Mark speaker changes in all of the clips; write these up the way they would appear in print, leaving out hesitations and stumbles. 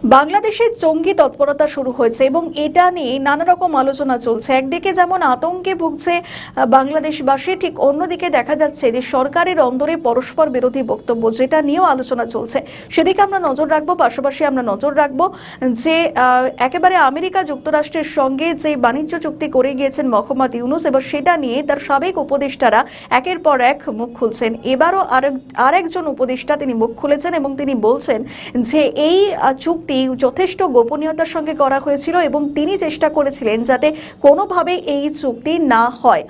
Speaker 1: বাংলাদেশে জঙ্গি তৎপরতা শুরু হয়েছে এবং এটা নিয়ে নানা রকম আলোচনা চলছে। একদিকে যেমন আতঙ্কে ভুগছে বাংলাদেশবাসী, ঠিক অন্যদিকে দেখা যাচ্ছে যে সরকারের অন্দরে পরস্পর বিরোধী বক্তব্য, যেটা নিয়েও আলোচনা চলছে। সেদিকে আমরা নজর রাখবো। পাশাপাশি আমরা নজর রাখবো যে একেবারে আমেরিকা যুক্তরাষ্ট্রের সঙ্গে যে বাণিজ্য চুক্তি করে গিয়েছেন মোহাম্মদ ইউনূস, এবার সেটা নিয়ে তার সাবেক উপদেষ্টারা একের পর এক মুখ খুলছেন। এবারও আরেকজন উপদেষ্টা তিনি মুখ খুলেছেন এবং তিনি বলছেন যে এই চুক্তি যথেষ্ট গোপনীয়তার সঙ্গে করা হয়েছিল এবং তিনি চেষ্টা করেছিলেন যাতে কোনোভাবে এই চুক্তি না হয়,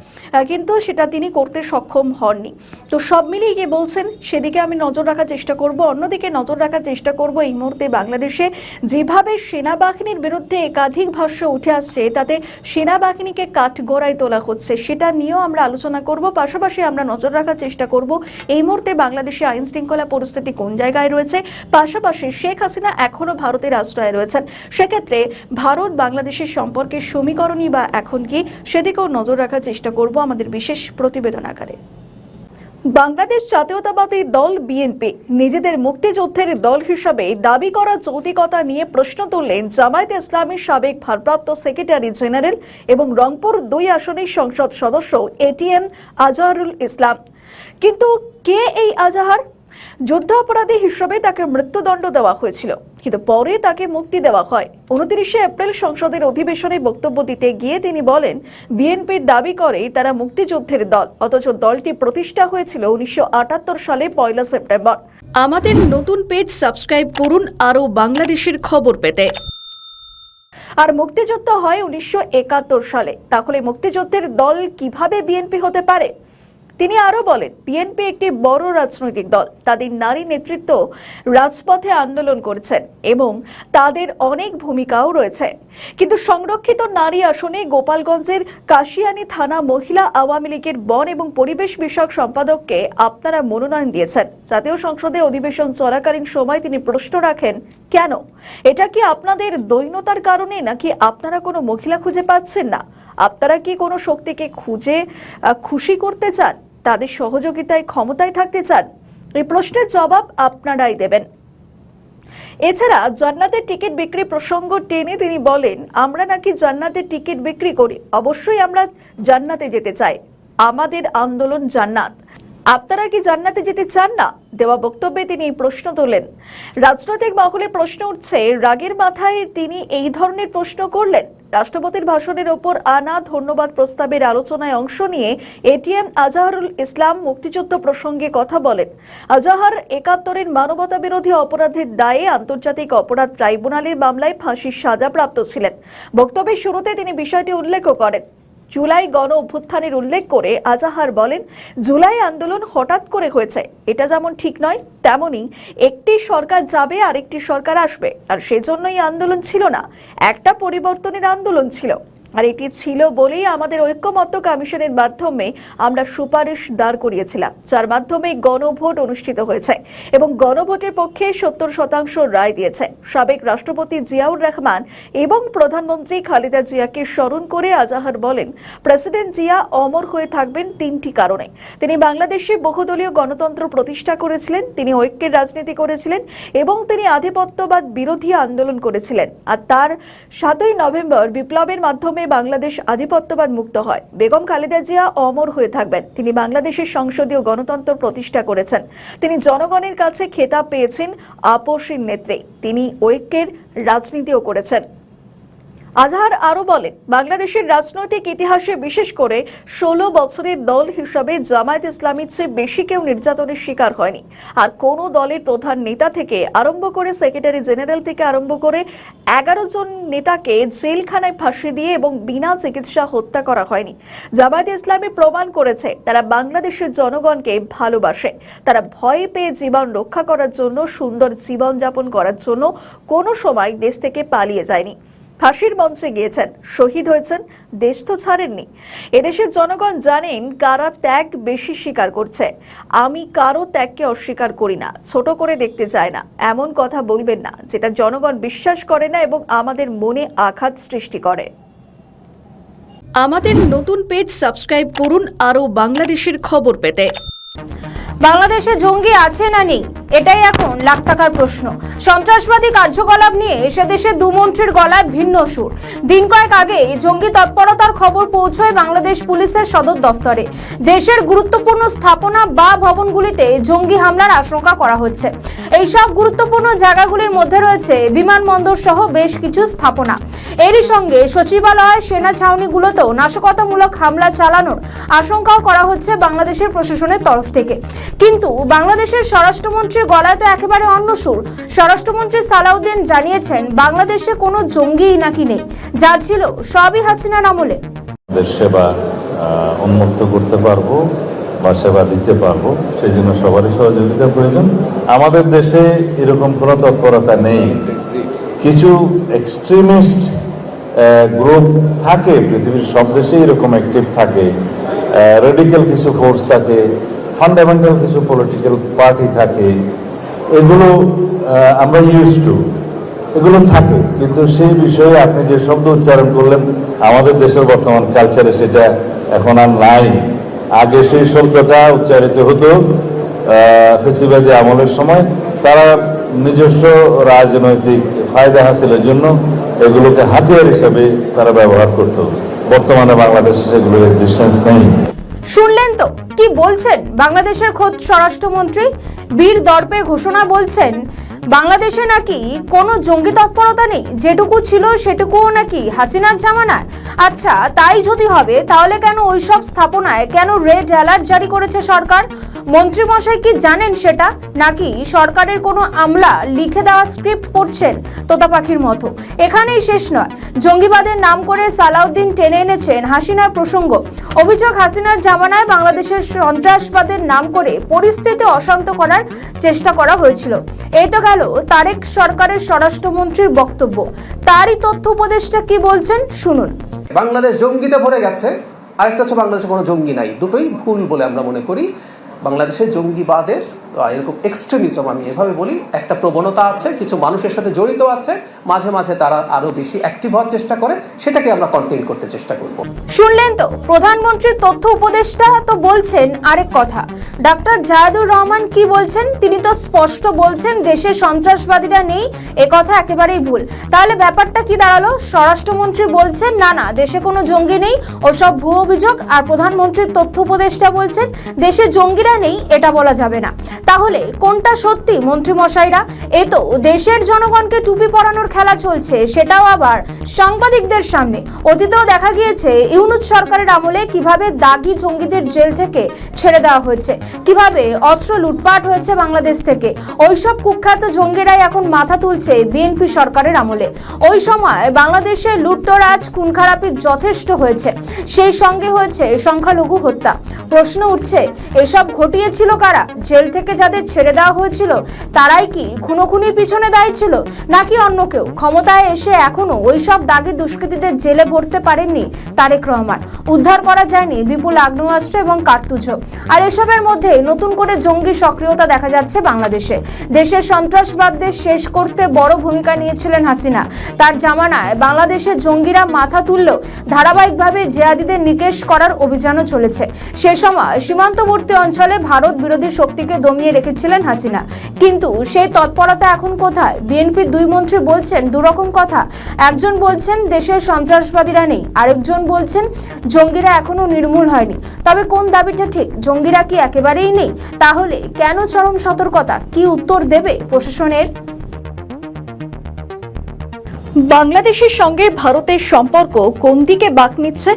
Speaker 1: কিন্তু সেটা তিনি করতে সক্ষম হননি। তো সব মিলিয়ে গিয়ে বলছেন সেদিকে আমি নজর রাখার চেষ্টা করব। অন্যদিকে নজর রাখার চেষ্টা করব এই মুহূর্তে বাংলাদেশে যেভাবে সেনাবাহিনীর বিরুদ্ধে একাধিক ভাষ্য উঠে আসছে, তাতে সেনাবাহিনীকে কাঠগড়ায় তোলা হচ্ছে, সেটা নিয়েও আমরা আলোচনা করব। পাশাপাশি আমরা নজর রাখার চেষ্টা করব এই মুহূর্তে বাংলাদেশে আইন শৃঙ্খলা পরিস্থিতি কোন জায়গায় রয়েছে। পাশাপাশি শেখ হাসিনা এখনো ভারতের আশ্রয়ে রয়েছেন, সেক্ষেত্রে ভারত বাংলাদেশের সম্পর্কে সমীকরণই বা এখন কি, সেদিকেও নজর রাখার চেষ্টা করব আমাদের বিশেষ প্রতিবেদন আকারে। বাংলাদেশ জাতীয়তাবাদী দল বিএনপি নিজেদের মুক্তিযুদ্ধের দল হিসাবে দাবি করা যৌক্তিকতা নিয়ে প্রশ্ন তুললেন জামায়াতে ইসলামীর সাবেক ভারপ্রাপ্ত সেক্রেটারি জেনারেল এবং রংপুর 2 আসনের সংসদ সদস্য এটিএম আজহারুল ইসলাম। কিন্তু কে এই আজহার? যুদ্ধাপরাধী হিসেবে তাকে মৃত্যুদণ্ড দেওয়া হয়েছিল, কিন্তু পরে তাকে মুক্তি দেওয়া হয়। 29 এপ্রিল সংসদের অধিবেশনে বক্তব্য দিতে গিয়ে তিনি বলেন, বিএনপি দাবি করে তারা মুক্তিযুদ্ধের দল, অথচ দলটি প্রতিষ্ঠা হয়েছিল 1978 সালে 1 সেপ্টেম্বর। আমাদের নতুন পেজ সাবস্ক্রাইব করুন আরও বাংলাদেশের খবর পেতে। আর মুক্তিযুদ্ধ হয় 1971 সালে, তাহলে মুক্তিযুদ্ধের দল কিভাবে বিএনপি হতে পারে? তিনি আরো বলেন, বিএনপি একটি বড় রাজনৈতিক দল, তাদের নারী নেতৃত্ব রাজপথে আন্দোলন করেছেন এবং তাদের অনেক ভূমিকাও রয়েছে। কিন্তু সংরক্ষিত নারী আসনে গোপালগঞ্জের কাশিয়ানী থানা মহিলা আওয়ামী লীগের বন এবং পরিবেশ বিষয়ক সম্পাদককে আপনারা মনোনয়ন দিয়েছেন। জাতীয় সংসদে অধিবেশন চলাকালীন সময় তিনি প্রশ্ন রাখেন, কেন? এটা কি আপনাদের দৈন্যতার কারণে, নাকি আপনারা কোনো মহিলা খুঁজে পাচ্ছেন না? আপনারা কি কোনো শক্তিকে খুঁজে খুশি করতে চান, তাদের সহযোগিতায় ক্ষমতায় থাকতে চান? এই প্রশ্নের জবাব আপনারাই দেবেন। এছাড়া জান্নাতের টিকিট বিক্রি প্রসঙ্গ টেনে তিনি বলেন, আমরা নাকি জান্নাতের টিকিট বিক্রি করি? অবশ্যই আমরা জান্নাতে যেতে চাই, আমাদের আন্দোলন জান্নাত। আপনারা কি জান্নাতে যেতে চান না? দেওয়া বক্তব্যে তিনি এই প্রশ্ন তোলেন। রাজনৈতিক মহলে প্রশ্ন উঠছে, রাগের মাথায় তিনি এই ধরনের প্রশ্ন করলেন। রাষ্ট্রপতির ভাষণের ওপর আনা ধন্যবাদ প্রস্তাবের আলোচনায় অংশ নিয়ে এটিএম আজহারুল ইসলাম মুক্তিযুদ্ধ প্রসঙ্গে কথা বলেন। আজহার 71-এর মানবতা বিরোধী অপরাধের দায়ে আন্তর্জাতিক অপরাধ ট্রাইব্যুনালের মামলায় ফাঁসির সাজাপ্রাপ্ত ছিলেন। বক্তব্যের শুরুতে তিনি বিষয়টি উল্লেখ করেন। জুলাই গণ অভ্যুত্থানের উল্লেখ করে আজহার বলেন, জুলাই আন্দোলন হঠাৎ করে হয়েছে, এটা যেমন ঠিক নয়, তেমনি একটি সরকার যাবে আর একটি সরকার আসবে, আর সেজন্যই আন্দোলন ছিল না, একটা পরিবর্তনের আন্দোলন ছিল। আর এটি ছিল বলেই আমাদের ঐক্যমত্য কমিশনের মাধ্যমে আমরা সুপারিশ দাঁড় করিয়েছিলাম, যার মাধ্যমে গণভোট অনুষ্ঠিত হয়েছে এবং গণভোটের পক্ষে 70% রায় দিয়েছে। সাবেক রাষ্ট্রপতি জিয়াউর রহমান এবং প্রধানমন্ত্রী খালেদা জিয়াকে স্মরণ করে আজহার বলেন, প্রেসিডেন্ট জিয়া অমর হয়ে থাকবেন 3টি কারণে। তিনি বাংলাদেশে বহুদলীয় গণতন্ত্র প্রতিষ্ঠা করেছিলেন, তিনি ঐক্যের রাজনীতি করেছিলেন এবং তিনি আধিপত্যবাদ বিরোধী আন্দোলন করেছিলেন। আর তার 7ই নভেম্বর বিপ্লবের মাধ্যমে বাংলাদেশ আধিপত্যবাদ মুক্ত হয়। বেগম খালেদা জিয়া অমর হয়ে থাকবেন, তিনি বাংলাদেশের সংসদীয় গণতন্ত্র প্রতিষ্ঠা করেছেন, তিনি জনগণের কাছে খেতাব পেয়েছেন আপসীর নেত্রী, তিনি ঐক্যের রাজনীতিও করেছেন। আজহার আরো বলেন, বাংলাদেশের রাজনৈতিক ইতিহাসে বিশেষ করে 16 বছরের দল হিসাবে জামায়াত ইসলামীর চেয়ে বেশি কেউ নির্যাতনের শিকার হয়নি। আর কোন দলের প্রধান নেতা থেকে আরম্ভ করে সেক্রেটারি জেনারেল থেকে আরম্ভ করে 11 জন নেতাকে জেলখানায় ফাঁসি দিয়ে এবং বিনা চিকিৎসা হত্যা করা হয়নি। জামায়াত ইসলামী প্রমাণ করেছে তারা বাংলাদেশের জনগণকে ভালোবাসে, তারা ভয় পেয়ে জীবন রক্ষা করার জন্য, সুন্দর জীবন যাপন করার জন্য কোনো সময় দেশ থেকে পালিয়ে যায়নি। ফাঁসির মঞ্চে গিয়েছেন, শহীদ হয়েছেন, দেশ তো ছাড়েননি। এদেশের জনগণ জানেন কারা ত্যাগ বেশি স্বীকার করছে। আমি কারো ত্যাগকে অস্বীকার করি না, ছোট করে দেখতে চাই না, এমন কথা বলবেন না যেটা জনগণ বিশ্বাস করে না এবং আমাদের মনে আঘাত সৃষ্টি করে। আমাদের নতুন পেজ সাবস্ক্রাইব করুন আরও বাংলাদেশের খবর পেতে।
Speaker 2: বাংলাদেশে জঙ্গি আছে না নেই, এটাই এখন লাখ টাকার প্রশ্ন। সন্ত্রাসবাদী কার্যকলাপ নিয়ে সে দেশে দু মন্ত্রীর গলায় ভিন্ন সুর। দিন কয়েক আগে জঙ্গি তৎপরতার খবর পৌঁছয় বাংলাদেশ পুলিশের সদর দফতরে। দেশের গুরুত্বপূর্ণ স্থাপনা বা ভবনগুলিতে জঙ্গি হামলার আশঙ্কা করা হচ্ছে। এই সব গুরুত্বপূর্ণ জায়গাগুলির মধ্যে রয়েছে বিমানবন্দর সহ বেশ কিছু স্থাপনা। এরই সঙ্গে সচিবালয়, সেনা ছাউনিগুলোতেও নাশকতামূলক হামলা চালানোর আশঙ্কাও করা হচ্ছে বাংলাদেশের প্রশাসনের তরফ থেকে। কিন্তু বাংলাদেশের স্বরাষ্ট্রমন্ত্রীর গলায় তো একেবারে অন্য সুর। স্বরাষ্ট্রমন্ত্রী সালাউদ্দিন জানিয়েছেন বাংলাদেশে কোনো জঙ্গিই নাকি নেই, যা ছিল সবই হাসিনার আমলে।
Speaker 3: দেশ সেবা উন্মুক্ত করতে পারবো বা সেবা দিতে পারবো, সেই জন্য সবারই সহযোগিতা প্রয়োজন। আমাদের দেশে এরকম কোনো তৎপরতা নেই। কিছু এক্সট্রিমিস্ট গ্রুপ থাকে, পৃথিবীর সব দেশে এরকম অ্যাক্টিভ থাকে, রেডিক্যাল কিছু ফোর্স থাকে, ফান্ডামেন্টাল কিছু পলিটিক্যাল পার্টি থাকে, এগুলো আমরা ইউজ টু, এগুলো থাকে। কিন্তু সেই বিষয়ে আপনি যে শব্দ উচ্চারণ করলেন, আমাদের দেশের বর্তমান কালচারে সেটা এখন আর নাই। আগে সেই শব্দটা উচ্চারিত হতো ফেসিবাদী আমলের সময়। তারা নিজস্ব রাজনৈতিক ফায়দা হাসিলের জন্য এগুলোকে হাতিয়ার হিসাবে তারা ব্যবহার করত। বর্তমানে বাংলাদেশে সেগুলোর এক্সিস্টেন্স নেই।
Speaker 2: শুনলেন তো কি বলছেন বাংলাদেশের খোদ স্বরাষ্ট্রমন্ত্রী? বীর দর্পে ঘোষণা বলছেন বাংলাদেশে নাকি কোনো জঙ্গি তৎপরতা নেই, যেটুকু ছিল সেটুকুও নাকি হাসিনার জামানায়। আচ্ছা, তাই যদি হবে তাহলে কেন ওইসব স্থাপনায় কেন রেড অ্যালার্ট জারি করেছে সরকার? মন্ত্রীমশাই কি জানেন সেটা, নাকি সরকারের কোনো আমলা লিখে দেওয়া স্ক্রিপ্ট পড়ছেন তোতা পাখির মতো? এখানেই শেষ নয়, জঙ্গিবাদের নাম করে সালাউদ্দিন টেনে এনেছেন হাসিনার প্রসঙ্গ। অভিযোগ, হাসিনার জামানায় বাংলাদেশের সন্ত্রাসবাদের নাম করে পরিস্থিতি অশান্ত করার চেষ্টা করা হয়েছিল। এই তো গেল তারেক সরকারের স্বরাষ্ট্রমন্ত্রীর বক্তব্য। তারই তথ্য উপদেষ্টা কি বলছেন শুনুন।
Speaker 4: বাংলাদেশ জঙ্গিতে ভরে গেছে, আরেকটা হচ্ছে বাংলাদেশে কোনো জঙ্গি নাই। দুটোই ভুল বলে আমরা মনে করি। বাংলাদেশের জঙ্গিবাদের এরকম এক্সট্রিমিজম, আমি এভাবে বলি, একটা প্রবণতা আছে, কিছু মানুষের সাথে জড়িত আছে, মাঝে মাঝে তারা আরো বেশি অ্যাক্টিভ হওয়ার চেষ্টা করে, সেটাকে আমরা কন্টেইন করতে চেষ্টা করব।
Speaker 2: শুনলেন তো, প্রধানমন্ত্রীর তথ্য উপদেষ্টা তো বলছেন আরেক কথা। ডক্টর জায়েদুর রহমান কি বলছেন? তিনি তো স্পষ্ট বলছেন দেশে সন্ত্রাসবাদীরা নেই, এ কথা একেবারেই ভুল। তাহলে ব্যাপারটা কি দাঁড়ালো? স্বরাষ্ট্রমন্ত্রী বলছেন না না, দেশে কোনো জঙ্গি নেই, ওসব ভুয়ো অভিযোগ। আর প্রধানমন্ত্রীর তথ্য উপদেষ্টা বলছেন দেশে জঙ্গিরা নেই, এটা বলা যাবে না। তাহলে কোনটা সত্যি মন্ত্রী মশাইরা? এই তো দেশের জনগণকে টুপি পরানোর খেলা চলছে, সেটাও আবার সাংবাদিকদের সামনে। অতীতেও দেখা গিয়েছে ইউনূস সরকারের আমলে কিভাবে দাগি জঙ্গিদের জেল থেকে ছেড়ে দেওয়া হয়েছে, কিভাবে অস্ত্র লুটপাট হয়েছে বাংলাদেশ থেকে। ওইসব কুখ্যাত জঙ্গিরাই এখন মাথা তুলছে বিএনপি সরকারের আমলে। ওই সময় বাংলাদেশে লুটতরাজ, খুন খারাপি যথেষ্ট হয়েছে, সেই সঙ্গে হয়েছে সংখ্যালঘু হত্যা। প্রশ্ন উঠছে, এসব ঘটিয়েছিল কারা? জেল থেকে যাদের ছেড়ে দেওয়া হয়েছিল তারাই কি খুনোখুনির পিছনে দায়ী ছিল, নাকি অন্য কেউ? ক্ষমতায় এসে এখনো ওইসব দাগি দুষ্কৃতীদের জেলে ভরতে পারেননি তারেক রহমান। উদ্ধার করা যায়নি বিপুল আগ্নেয়াস্ত্র এবং কার্তুজও। আর এসবের মধ্যে নতুন করে জঙ্গি সক্রিয়তা দেখা যাচ্ছে বাংলাদেশে। দেশের সন্ত্রাসবাদদের শেষ করতে বড় ভূমিকা নিয়েছিলেন হাসিনা। তার জামানায় বাংলাদেশে জঙ্গিরা মাথা তুললেও ধারাবাহিকভাবে জিহাদিদের নিকেশ করার অভিযানও চলেছে। সে সময় সীমান্তবর্তী অঞ্চলে ভারত বিরোধী শক্তিকে দমিয়ে রেখেছিলেন হাসিনা। কিন্তু সেই তৎপরতা এখন কোথায়? বিএনপির দুই মন্ত্রী বলছেন দুরকম কথা। একজন বলছেন দেশের সন্ত্রাসবাদীরা নেই, আরেকজন বলছেন জঙ্গিরা এখনো নির্মূল হয়নি। তবে কোন দাবিটা ঠিক? জঙ্গিরা কি একেবারেই নেই? তাহলে কেন চরম সতর্কতা? কি উত্তর দেবে প্রশাসনের?
Speaker 1: বাংলাদেশের সঙ্গে ভারতের সম্পর্ক কোন দিকে বাঁক নিচ্ছে?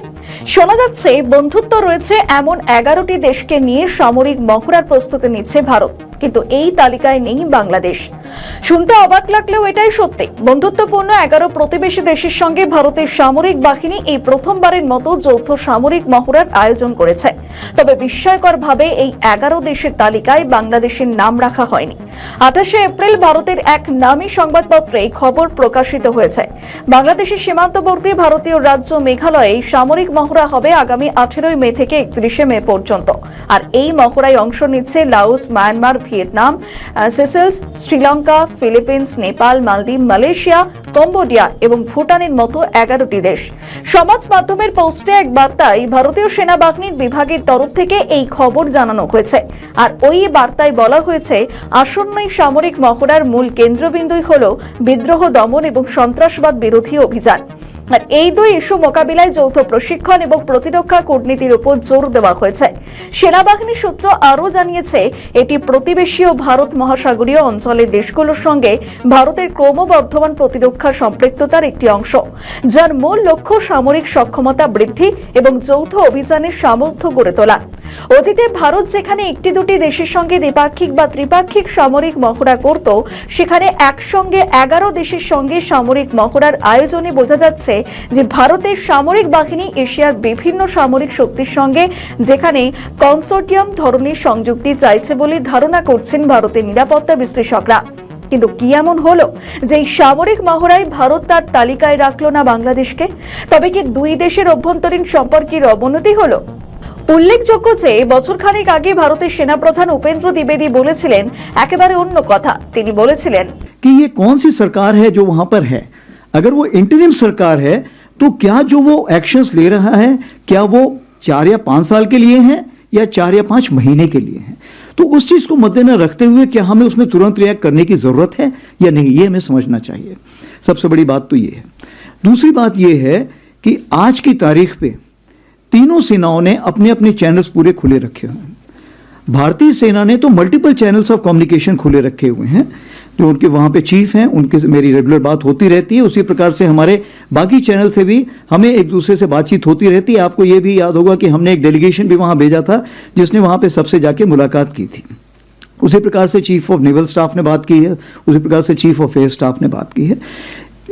Speaker 1: শোনা যাচ্ছে বন্ধুত্ব রয়েছে এমন 11টি দেশকে নিয়ে সামরিক মহড়ার প্রস্তুতি নিচ্ছে ভারত, কিন্তু এই তালিকায় নেই বাংলাদেশ। শুনতে অবাক লাগলেও এটাই সত্যি। বন্ধুত্বপূর্ণ 11 প্রতিবেশী দেশের সঙ্গে ভারতের সামরিক বাহিনী এই প্রথমবারের মতো যৌথ সামরিক মহড়ার আয়োজন করেছে। তবে বিস্ময়করভাবে এই 11 দেশের তালিকায় বাংলাদেশের নাম রাখা হয়নি। 28শে এপ্রিল ভারতের এক নামী সংবাদপত্রে খবর প্রকাশিত হয়েছে। বাংলাদেশের সীমান্তবর্তী ভারতীয় রাজ্য মেঘালয়ে সামরিক মহড়া হবে আগামী 18 মে থেকে 31শে মে পর্যন্ত। আর এই মহড়ায় অংশ নিচ্ছে Laos, Myanmar, Vietnam, Seychelles, Sri Lanka, Sri Lanka, Philippines, Nepal, মালদ্বীপ, মালয়েশিয়া, কম্বোডিয়া এবং ভুটানের মতো 11টি দেশ। সমাজ মাধ্যমের পোস্টে এক বার্তায় ভারতীয় সেনাবাহিনীর বিভাগের তরফ থেকে এই খবর জানানো হয়েছে। আর ওই বার্তায় বলা হয়েছে, আসন্ন সামরিক মহড়ার মূল কেন্দ্রবিন্দুই হল বিদ্রোহ দমন এবং সন্ত্রাসবাদ বিরোধী অভিযান। আর এই দুই ইস্যু মোকাবিলায় যৌথ প্রশিক্ষণ এবং প্রতিরক্ষা কূটনীতির উপর জোর দেওয়া হয়েছে। সেনাবাহিনীর সূত্র আরও জানিয়েছে, এটি প্রতিবেশী ও ভারত মহাসাগরীয় অঞ্চলের দেশগুলোর সঙ্গে ভারতের ক্রমবর্ধমান প্রতিরক্ষা সম্পৃক্ততার একটি অংশ, যার মূল লক্ষ্য সামরিক সক্ষমতা বৃদ্ধি এবং যৌথ অভিযানের সামর্থ্য গড়ে তোলা। অতীতে ভারত যেখানে একটি দুটি দেশের সঙ্গে দ্বিপাক্ষিক বা ত্রিপাক্ষিক সামরিক মহড়া করত, সেখানে একসঙ্গে 11 দেশের সঙ্গে সামরিক মহড়ার আয়োজনে বোঝা যাচ্ছে যে ভারতের সামরিক বাহিনী এশিয়ার বিভিন্ন সামরিক শক্তির সঙ্গে যেখানে কনসোর্টিয়াম ধরনের সংযুক্তি চাইছে বলে ধারণা করছেন ভারতের নিরাপত্তা বিশ্লেষকরা। কিন্তু কি এমন হলো যে এই সামরিক মহড়ায় ভারত তার তালিকায় রাখলো না বাংলাদেশকে? তবে কি দুই দেশের অভ্যন্তরীণ সম্পর্কের অবনতি হলো? উল্লেখযোগ্য যে বছরখানেক আগে ভারতের সেনাপ্রধান উপেন্দ্র দ্বিবেদী বলেছিলেন একেবারে অন্য কথা। তিনি বলেছিলেন
Speaker 5: कि ये कौन सी सरकार है जो वहां पर है। अगर वो इंटरिम सरकार है तो क्या जो वो एक्शंस ले रहा है, क्या वो 4 या 5 साल के लिए हैं या 4 या 5 महीने के लिए हैं। तो उस चीज को मद्देनजर रखते हुए क्या हमें उसमें तुरंत रिएक्ट करने की जरूरत है या नहीं, ये हमें समझना चाहिए। सबसे बड़ी बात तो ये है। दूसरी बात ये है कि आज की तारीख पे तीनों सेनाओं ने अपने अपने चैनल्स पूरे खुले रखे हुए हैं। भारतीय सेना ने तो मल्टीपल चैनल्स ऑफ कम्युनिकेशन खुले रखे हुए हैं। जो उनके वहाँ पे चीफ हैं, उनके से मेरी रेगुलर बात होती रहती है। उसी प्रकार से हमारे बाकी चैनल से भी हमें एक दूसरे से बातचीत होती रहती है। आपको ये भी याद होगा कि हमने एक डेलीगेशन भी वहाँ भेजा था जिसने वहाँ पे सबसे जाके मुलाकात की थी। उसी प्रकार से चीफ ऑफ नेवल स्टाफ ने बात की है, उसी प्रकार से चीफ ऑफ एयर स्टाफ ने बात की है।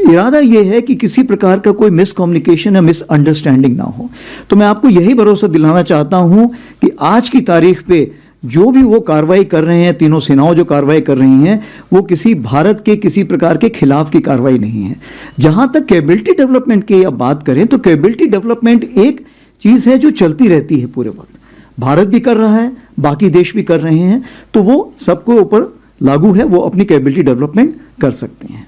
Speaker 5: इरादा यह है कि किसी प्रकार का कोई मिसकम्युनिकेशन या मिसअंडरस्टैंडिंग ना हो। तो मैं आपको यही भरोसा दिलाना चाहता हूं कि आज की तारीख पे जो भी वो कार्रवाई कर रहे हैं, तीनों सेनाओं जो कार्रवाई कर रही हैं, वो किसी भारत के किसी प्रकार के खिलाफ की कार्रवाई नहीं है। जहां तक कैपेबिलिटी डेवलपमेंट की अब बात करें तो कैपेबिलिटी डेवलपमेंट एक चीज है जो चलती रहती है पूरे वक्त। भारत भी कर रहा है, बाकी देश भी कर रहे हैं, तो वो सबको ऊपर लागू है, वो अपनी कैपेबिलिटी डेवलपमेंट कर सकते हैं।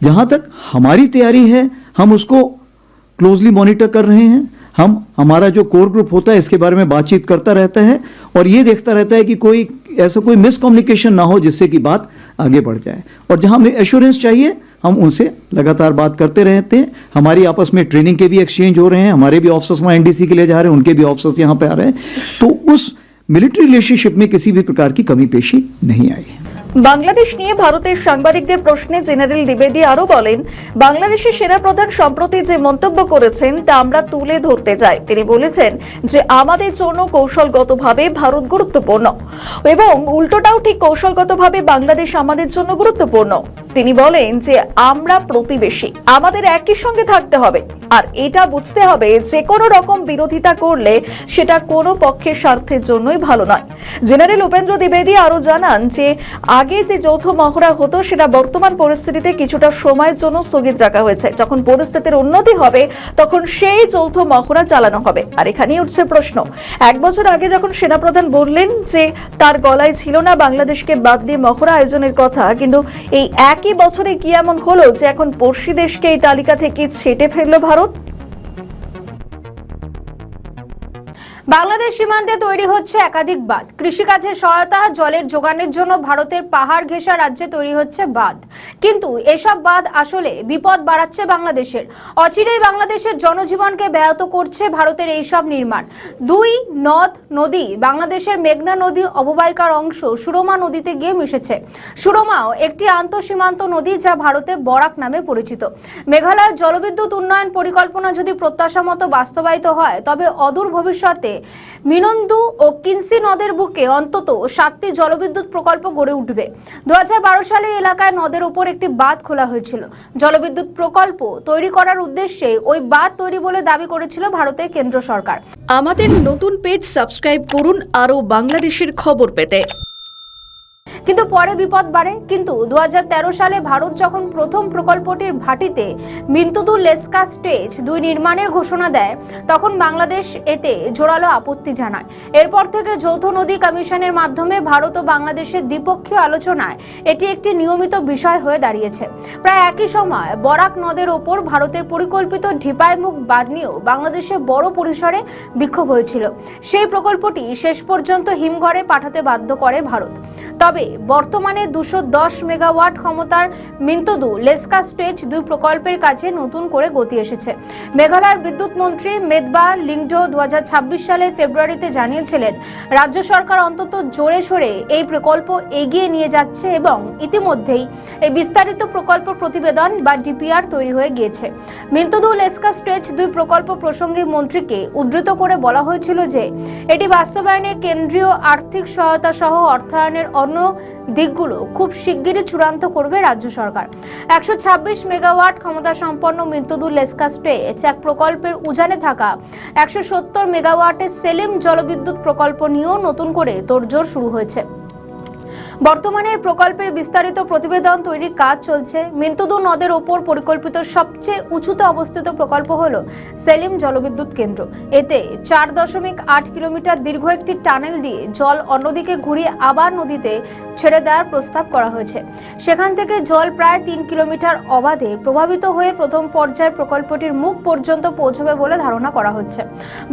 Speaker 5: जहां तक हमारी तैयारी है, हम उसको क्लोजली मॉनिटर कर रहे हैं। हमारा जो कोर ग्रुप होता है इसके बारे में बातचीत करता रहता है और ये देखता रहता है कि कोई ऐसा कोई मिसकम्युनिकेशन ना हो जिससे कि बात आगे बढ़ जाए। और जहां हमें एश्योरेंस चाहिए हम उनसे लगातार बात करते रहते हैं। हमारी आपस में ट्रेनिंग के भी एक्सचेंज हो रहे हैं, हमारे भी ऑफिसर्स वहाँ एनडीसी के लिए जा रहे हैं, उनके भी ऑफिसर्स यहाँ पे आ रहे हैं। तो उस मिलिट्री रिलेशनशिप में किसी भी प्रकार की कमी पेशी नहीं आई है।
Speaker 1: বাংলাদেশ নিয়ে ভারতের সাংবাদিকদের প্রশ্নে জেনারেল দ্বিবেদী আরো বলেন, বাংলাদেশের সেনাপ্রধান সম্প্রতি যে মন্তব্য করেছেন তা আমরা তুলে ধরতে চাই। তিনি বলেছেন যে আমাদের জন্য কৌশলগতভাবে ভারত গুরুত্বপূর্ণ এবং উল্টোটাও ঠিক কৌশলগতভাবে বাংলাদেশ আমাদের জন্য গুরুত্বপূর্ণ। তিনি বলেন যে আমরা প্রতিবেশী, আমাদের একই সঙ্গে থাকতে হবে আর এটা বুঝতে হবে যে কোনো রকম বিরোধিতা করলে সেটা কোনো পক্ষের স্বার্থের জন্যই ভালো নয়। জেনারেল উপেন্দ্র দ্বিবেদী আরো জানান যে আগে যে যৌথ মহড়া হতো সেটা বর্তমান পরিস্থিতিতে কিছুটা সময়ের জন্য স্থগিত রাখা হয়েছে। যখন পরিস্থিতির উন্নতি হবে তখন সেই যৌথ মহড়া চালানো হবে। আর এখানেই উঠছে প্রশ্ন, 1 বছর আগে যখন সেনাপ্রধান বললেন যে তার গলায় ছিল না বাংলাদেশকে বাদ দিয়ে মহড়া আয়োজনের কথা, কিন্তু এই একই বছরে কি এমন হলো যে এখন পড়শি দেশকে এই তালিকা থেকে ছেটে ফেললো ভারত?
Speaker 2: বাংলাদেশ সীমান্তে তৈরি হচ্ছে একাধিক বাঁধ। কৃষিকাজের সহায়তা, জলের যোগানের জন্য ভারতের পাহাড় ঘেঁষা রাজ্যে তৈরি হচ্ছে বাঁধ। কিন্তু এসব বাঁধ আসলে বিপদ বাড়াচ্ছে বাংলাদেশের। অচিরেই বাংলাদেশের জনজীবনকে ব্যাহত করছে ভারতের এইসব নির্মাণ। 2 নদ নদী বাংলাদেশের মেঘনা নদী অববাহিকার অংশ সুরমা নদীতে গিয়ে মিশেছে। সুরমাও একটি আন্তঃসীমান্ত নদী যা ভারতে বরাক নামে পরিচিত। মেঘালয়ের জলবিদ্যুৎ উন্নয়ন পরিকল্পনা যদি প্রত্যাশা মতো বাস্তবায়িত হয় তবে অদূর ভবিষ্যতে মিনন্দু ও কিনসি নদের বুকে অন্তত 7টি জলবিদ্যুৎ প্রকল্প গড়ে উঠবে। 2012 সালে এলাকায় নদের উপর একটি বাঁধ খোলা হয়েছিল। জলবিদ্যুৎ প্রকল্প তৈরি করার উদ্দেশ্যে ওই বাঁধ তৈরি বলে দাবি করেছিল ভারতের কেন্দ্র সরকার।
Speaker 1: আমাদের নতুন পেজ সাবস্ক্রাইব করুন আরো বাংলাদেশের খবর পেতে।
Speaker 2: কিন্তু পরে বিপদ বাড়ে। কিন্তু 2013 সালে ভারত যখন প্রথম প্রকল্পটির ভাটিতে মিন্তুদু লেস্কা স্টেজ 2 নির্মাণের ঘোষণা দেয়, তখন বাংলাদেশ এতে জোরালো আপত্তি জানায়। এরপর থেকে যৌথ নদী কমিশনের মাধ্যমে ভারত ও বাংলাদেশের দ্বিপক্ষীয় আলোচনায় এটি একটি নিয়মিত বিষয় হয়ে দাঁড়িয়েছে। প্রায় একই সময় বরাক নদের ওপর ভারতের পরিকল্পিত ঢিপাইমুখ বাঁধ নিয়েও বাংলাদেশে বড় পরিসরে বিক্ষোভ হয়েছিল। সেই প্রকল্পটি শেষ পর্যন্ত হিমঘরে পাঠাতে বাধ্য করে ভারত। তবে বর্তমানে 210 মেগাওয়াট ক্ষমতার মিন্তুদু লেস্কা স্টেজ 2 প্রকল্পের কাছে নতুন করে গতি এসেছে। মেঘালয়ের বিদ্যুৎ মন্ত্রী মেদবা লিংডো 2026 সালের ফেব্রুয়ারিতে জানিয়েছিলেন, রাজ্য সরকার অন্তত জোরে সোরে এই প্রকল্প এগিয়ে নিয়ে যাচ্ছে এবং ইতিমধ্যেই এই বিস্তারিত প্রকল্প প্রতিবেদন বা ডিপিআর তৈরি হয়ে গিয়েছে। মিন্তুদু লেস্কা স্টেজ 2 প্রকল্প প্রসঙ্গে মন্ত্রীকে উদ্ধৃত করে বলা হয়েছিল যে এটি বাস্তবায়নে কেন্দ্রীয় আর্থিক সহায়তা সহ অর্থায়নের অন্য দিকগুলো খুব শিগগিরই চূড়ান্ত করবে রাজ্য সরকার। 126 মেগাওয়াট ক্ষমতা সম্পন্ন মিন্তুদু লেস্কা স্টেজ 1 প্রকল্পের উজানে থাকা 170 মেগাওয়াটের সেলিম জলবিদ্যুৎ প্রকল্প নিয়েও নতুন করে তোড়জোড় শুরু হয়েছে। বর্তমানে এই প্রকল্পের বিস্তারিত প্রতিবেদন তৈরির কাজ চলছে। মিন্তুদু নদের ওপর পরিকল্পিত সবচেয়ে উঁচুতে অবস্থিত প্রকল্প হলো সেলিম জলবিদ্যুৎ কেন্দ্র। এতে 4.8 কিলোমিটার দীর্ঘ একটি টানেল দিয়ে জল অন্যদিকে ঘুরিয়ে আবার নদীতে ছেড়ে দেওয়ার প্রস্তাব করা হয়েছে। সেখান থেকে জল প্রায় 3 কিলোমিটার অবাধে প্রভাবিত হয়ে প্রথম পর্যায়ের প্রকল্পটির মুখ পর্যন্ত পৌঁছবে বলে ধারণা করা হচ্ছে।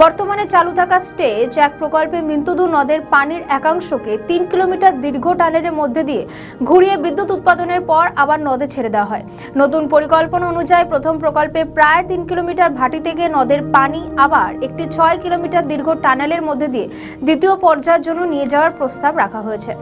Speaker 2: বর্তমানে চালু থাকা স্টেজ 1 প্রকল্পে মিন্তুদু নদের পানির একাংশকে 3 কিলোমিটার দীর্ঘ টানেলের মধ্যে দিয়ে ঘুরিয়ে বিদ্যুৎ উৎপাদনের পর আবার নদে ছেড়ে দেওয়া হয়। নতুন পরিকল্পনা অনুযায়ী প্রথম প্রকল্পে প্রায় 3 কিলোমিটার ভাটি থেকে নদের পানি আবার একটি 6 কিলোমিটার দীর্ঘ টানেলের মধ্যে দিয়ে দ্বিতীয় পর্যায়ের জন্য নিয়ে যাওয়ার প্রস্তাব রাখা হয়েছে,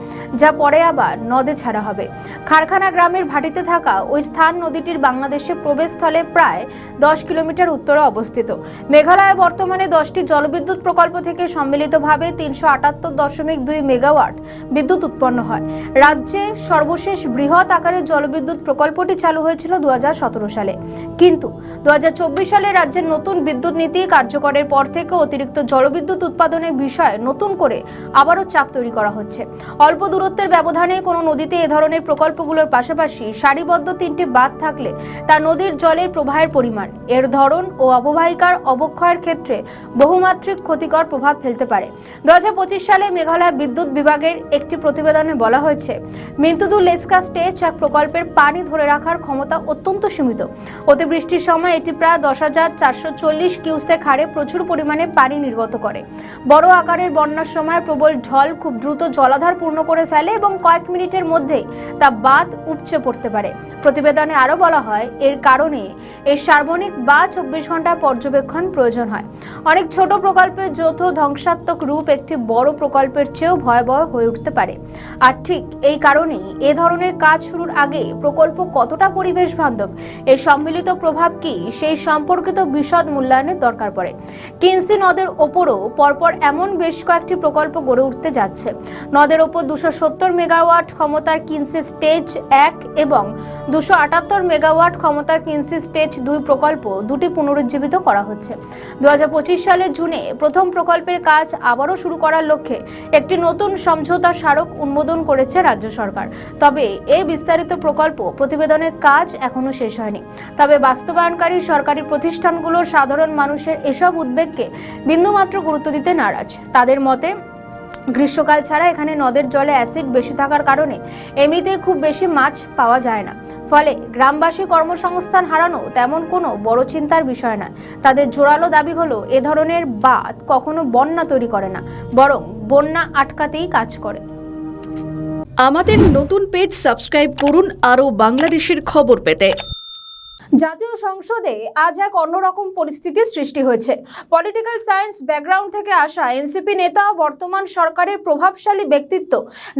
Speaker 2: যা পরে আবার নদে ছাড়া হবে। খারখানা গ্রামের ভাটিতে থাকা ওই স্থান নদীটির বাংলাদেশের প্রবেশস্থলে প্রায় 10 কিলোমিটার উত্তরে অবস্থিত। মেঘালয়ে বর্তমানে 10টি জলবিদ্যুৎ প্রকল্প থেকে সম্মিলিতভাবে 378.2 মেগাওয়াট বিদ্যুৎ উৎপন্ন হয়। রাজ্যে সর্বশেষ বৃহৎ আকারের জলবিদ্যুৎ প্রকল্পটি চালু হয়েছিল 2017 সালে। কিন্তু 2024 সালে রাজ্যের নতুন বিদ্যুৎ নীতি কার্যকরের পর থেকে অতিরিক্ত জলবিদ্যুৎ উৎপাদনের বিষয়ে নতুন করে আবারও চাপ তৈরি করা হচ্ছে। অল্প দূরত্বের ব্যবধানে কোনো নদীতে এ ধরনের প্রকল্পগুলোর পাশাপাশি সারিবদ্ধ 3টি বাঁধ থাকলে তা নদীর জলের প্রবাহের পরিমাণ, এর ধরন ও অববাহিকার অবক্ষয়ের ক্ষেত্রে বহুমাত্রিক ক্ষতিকর প্রভাব ফেলতে পারে। 2025 সালে মেঘালয় বিদ্যুৎ বিভাগের একটি প্রতিবেদনে বলা হয়েছে, মিন্তুদু লেস্কা স্টেজ 1 প্রকল্পের পানি ধরে রাখার ক্ষমতা অত্যন্ত সীমিত। অতিবৃষ্টির সময় এটি প্রায় 10,440 কিউসেক হারে প্রচুর পরিমাণে পানি নির্গত করে। বড় আকারের বন্যার সময় প্রবল ঢল খুব দ্রুত জলাধার পূর্ণ করে ফেলে এবং কয়েক মিনিটের মধ্যেই তা বাঁধ উপচে পড়তে পারে। প্রতিবেদনে আরও বলা হয়, এর কারণে এর সার্বক্ষণিক বা 24 ঘন্টা পর্যবেক্ষণ প্রয়োজন হয়। অনেক ছোট প্রকল্পের যৌথ ধ্বংসাত্মক রূপ একটি বড় প্রকল্পের চেয়েও ভয়াবহ হয়ে উঠতে পারে। আর ঠিক এই কারণেই এ ধরনের কাজ শুরুর আগে প্রকল্প কতটা পরিবেশ বান্ধব, এর সম্মিলিত প্রভাব কি, সেই সম্পর্কিত বিশদ মূল্যায়নের দরকার পড়ে। কিন্সি নদের ওপরও পরপর এমন বেশ কয়েকটি প্রকল্প গড়ে উঠতে যাচ্ছে। নদের ওপর 270 মেগাওয়াট ক্ষমতার কিন্সি স্টেজ 1 এবং 278 মেগাওয়াট ক্ষমতার কিন্সি স্টেজ 2 প্রকল্প দুটি পুনরুজ্জীবিত করা হচ্ছে। 2025 সালের জুনে প্রথম প্রকল্পের কাজ আবারও শুরু করার লক্ষ্যে একটি নতুন সমঝোতা স্মারক অনুমোদন করেছে রাজ্য সরকার। তবে এর বিস্তারিত প্রকল্প প্রতিবেদনের কাজ এখনো শেষ হয়নি। তবে বাস্তবায়নকারী সরকারি প্রতিষ্ঠানগুলো সাধারণ মানুষের এসব উদ্বেগকে বিন্দুমাত্র গুরুত্ব দিতে নারাজ। তাদের মতে, গ্রীষ্মকাল ছাড়া এখানে নদের জলে অ্যাসিড বেশি থাকার কারণে এমনিতেই খুব বেশি মাছ পাওয়া যায় না। ফলে গ্রামবাসী কর্মসংস্থান হারানো তেমন কোনো বড় চিন্তার বিষয় নয়। তাদের জোরালো দাবি হলো, এ ধরনের বাঁধ কখনো বন্যা তৈরি করে না, বরং বন্যা আটকাতেই কাজ করে।
Speaker 1: আমাদের নতুন পেজ সাবস্ক্রাইব করুন আরও বাংলাদেশের খবর পেতে।
Speaker 2: জাতীয় সংসদে আজ এক অন্যরকম পরিস্থিতির সৃষ্টি হয়েছে। পলিটিক্যাল সায়েন্স ব্যাকগ্রাউন্ড থেকে আসা এনসিপি নেতা ও বর্তমান সরকারের প্রভাবশালী ব্যক্তিত্ব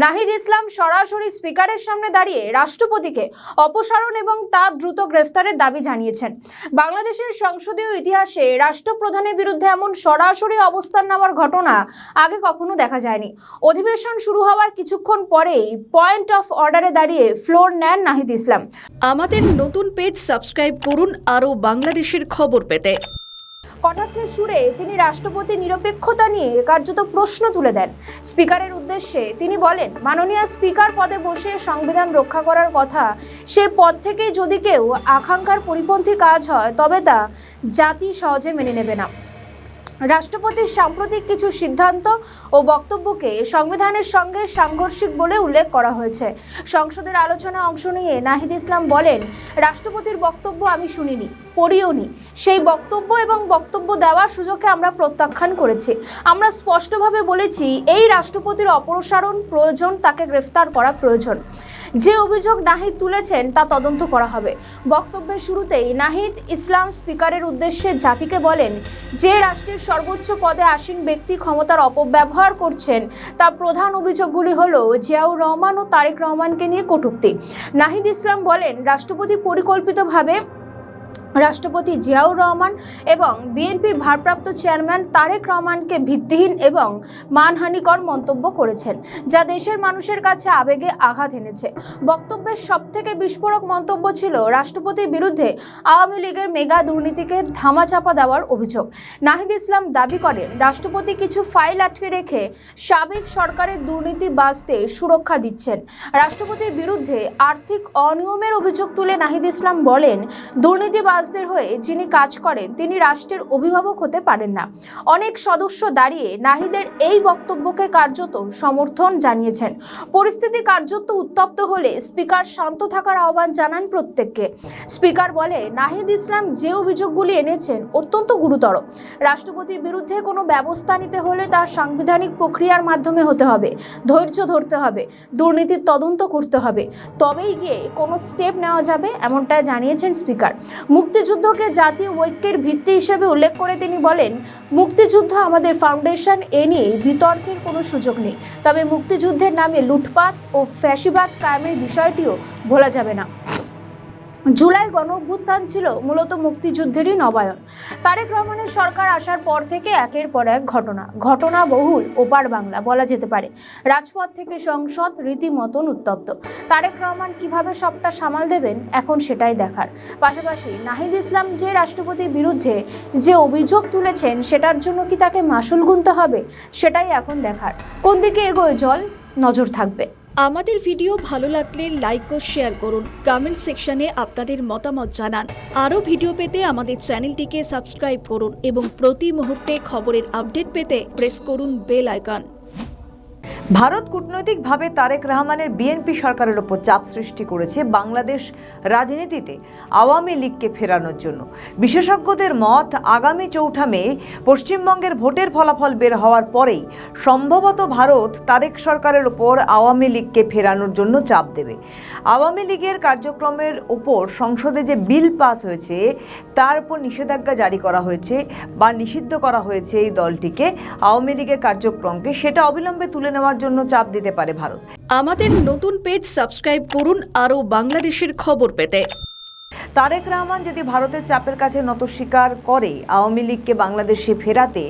Speaker 2: নাহিদ ইসলাম সরাসরি স্পিকারের সামনে দাঁড়িয়ে রাষ্ট্রপতিকে অপসারণ এবং তার দ্রুত গ্রেফতারের দাবি জানিয়েছেন। বাংলাদেশের সংসদীয় ইতিহাসে রাষ্ট্রপ্রধানের বিরুদ্ধে এমন সরাসরি অবস্থান নেওয়ার ঘটনা আগে কখনো দেখা যায়নি। অধিবেশন শুরু হওয়ার কিছুক্ষণ পরেই পয়েন্ট অফ অর্ডারে দাঁড়িয়ে ফ্লোর নেন নাহিদ ইসলাম।
Speaker 1: আমাদের নতুন পেজ সাবস্ক্রাইব করুন আরও বাংলাদেশের খবর পেতে।
Speaker 2: কটাক্ষের সুরে তিনি রাষ্ট্রপতি নিরপেক্ষতা নিয়ে কার্যত প্রশ্ন তুলে দেন। স্পিকারের উদ্দেশ্যে তিনি বলেন, মাননীয় স্পিকার পদে বসে সংবিধান রক্ষা করার কথা, সে পদ থেকে যদি কেউ আকাঙ্ক্ষার পরিপন্থী কাজ হয় তবে তা জাতি সহজে মেনে নেবে না। রাষ্ট্রপতির সাম্প্রতিক কিছু সিদ্ধান্ত ও বক্তব্যকে সংবিধানের সঙ্গে সাংঘর্ষিক বলে উল্লেখ করা হয়েছে। সংসদের আলোচনায় অংশ নিয়ে নাহিদ ইসলাম বলেন, রাষ্ট্রপতির বক্তব্য আমি শুনিনি, পড়িওনি। সেই বক্তব্য এবং বক্তব্য দেওয়ার সুযোগকে আমরা প্রত্যাখ্যান করেছি। আমরা স্পষ্টভাবে বলেছি, এই রাষ্ট্রপতির অপসারণ প্রয়োজন, তাকে গ্রেফতার করা প্রয়োজন। যে অভিযোগ নাহিদ তুলেছেন তা তদন্ত করা হবে। বক্তব্যের শুরুতেই নাহিদ ইসলাম স্পিকারের উদ্দেশ্যে জাতিকে বলেন, যে রাষ্ট্রের সর্বোচ্চ পদে আসীন ব্যক্তি ক্ষমতার অপব্যবহার করছেন তার প্রধান অভিযোগগুলি হলো জিয়াউর রহমান ও তারেক রহমানকে নিয়ে কটূক্তি। নাহিদ ইসলাম বলেন, রাষ্ট্রপতি জিয়াউর রহমান এবং বিএনপির ভারপ্রাপ্ত চেয়ারম্যান তারেক রহমানকে ভিত্তিহীন এবং মানহানিকর মন্তব্য করেছেন, যা দেশের মানুষের কাছে আবেগে আঘাত এনেছে। বক্তব্যের সবথেকে বিস্ফোরক মন্তব্য ছিল রাষ্ট্রপতির বিরুদ্ধে আওয়ামী লীগের মেগা দুর্নীতিকে ধামাচাপা দেওয়ার অভিযোগ। নাহিদ ইসলাম দাবি করেন, রাষ্ট্রপতি কিছু ফাইল আটকে রেখে সাবেক সরকারের দুর্নীতিবাজদের সুরক্ষা দিচ্ছেন। রাষ্ট্রপতির বিরুদ্ধে আর্থিক অনিয়মের অভিযোগ তুলে নাহিদ ইসলাম বলেন, দুর্নীতিবাজ হয়ে যিনি কাজ করেন তিনি রাষ্ট্রের অভিভাবক হতে পারেন না। অনেক সদস্য দাঁড়িয়ে নাহিদের এই বক্তব্যকে কার্যত সমর্থন জানিয়েছেন। পরিস্থিতি কার্যত উত্তপ্ত হলে স্পিকার শান্ত থাকার আহ্বান জানান প্রত্যেককে। স্পিকার বলে, নাহিদ ইসলাম যে অভিযোগগুলি এনেছেন অত্যন্ত গুরুতর। রাষ্ট্রপতির বিরুদ্ধে কোনো ব্যবস্থা নিতে হলে তার সাংবিধানিক প্রক্রিয়ার মাধ্যমে হতে হবে, ধৈর্য ধরতে হবে, দুর্নীতির তদন্ত করতে হবে, তবেই গিয়ে কোনো স্টেপ নেওয়া যাবে, এমনটাই জানিয়েছেন স্পিকার। মুক্তিযুদ্ধকে জাতীয় ঐক্যের ভিত্তি হিসেবে উল্লেখ করে তিনি বলেন, মুক্তিযুদ্ধ আমাদের ফাউন্ডেশন, এ নিয়ে বিতর্কের কোনো সুযোগ নেই। তবে মুক্তিযুদ্ধের নামে লুটপাট ও ফ্যাসিবাদ কায়েমের বিষয়টিও ভোলা যাবে না। জুলাই গণঅভ্যুত্থান ছিল মূলত মুক্তিযুদ্ধেরই নবায়ন। তারেক রহমানের সরকার আসার পর থেকে একের পর এক ঘটনা বহুল ওপার বাংলা বলা যেতে পারে। রাজপথ থেকে সংসদ রীতিমতন উত্তপ্ত। তারেক রহমান কিভাবে সবটা সামাল দেবেন এখন সেটাই দেখার। পাশাপাশি নাহিদ ইসলাম যে রাষ্ট্রপতির বিরুদ্ধে যে অভিযোগ তুলেছেন সেটার জন্য কি তাকে মাসুল গুনতে হবে, সেটাই এখন দেখার। কোন দিকে এগোয় জল, নজর থাকবে।
Speaker 1: আমাদের ভিডিও ভালো লাগলে লাইক ও শেয়ার করুন, কমেন্ট সেকশনে আপনাদের মতামত জানান। আরও ভিডিও পেতে আমাদের চ্যানেলটিকে সাবস্ক্রাইব করুন এবং প্রতি মুহূর্তে খবরের আপডেট পেতে প্রেস করুন বেল আইকন।
Speaker 6: ভারত কূটনৈতিকভাবে তারেক রহমানের বিএনপি সরকারের ওপর চাপ সৃষ্টি করেছে বাংলাদেশ রাজনীতিতে আওয়ামী লীগকে ফেরানোর জন্য। বিশেষজ্ঞদের মত, আগামী 4 মে পশ্চিমবঙ্গের ভোটের ফলাফল বের হওয়ার পরেই সম্ভবত ভারত তারেক সরকারের ওপর আওয়ামী লীগকে ফেরানোর জন্য চাপ দেবে। আওয়ামী লীগের কার্যক্রমের ওপর সংসদে যে বিল পাস হয়েছে তার উপর নিষেধাজ্ঞা জারি করা হয়েছে বা নিষিদ্ধ করা হয়েছে এই দলটিকে, আওয়ামী লীগের কার্যক্রমকে, সেটা অবিলম্বে তুলে নেওয়ার জন্য চাপ দিতে পারে ভারত।
Speaker 1: আমাদের নতুন পেজ সাবস্ক্রাইব করুন আরও বাংলাদেশের খবর পেতে।
Speaker 6: তারেক রহমান যদি ভারতের চাপের কাছে নত স্বীকার করে আওয়ামী লীগকে বাংলাদেশে ফেরাতে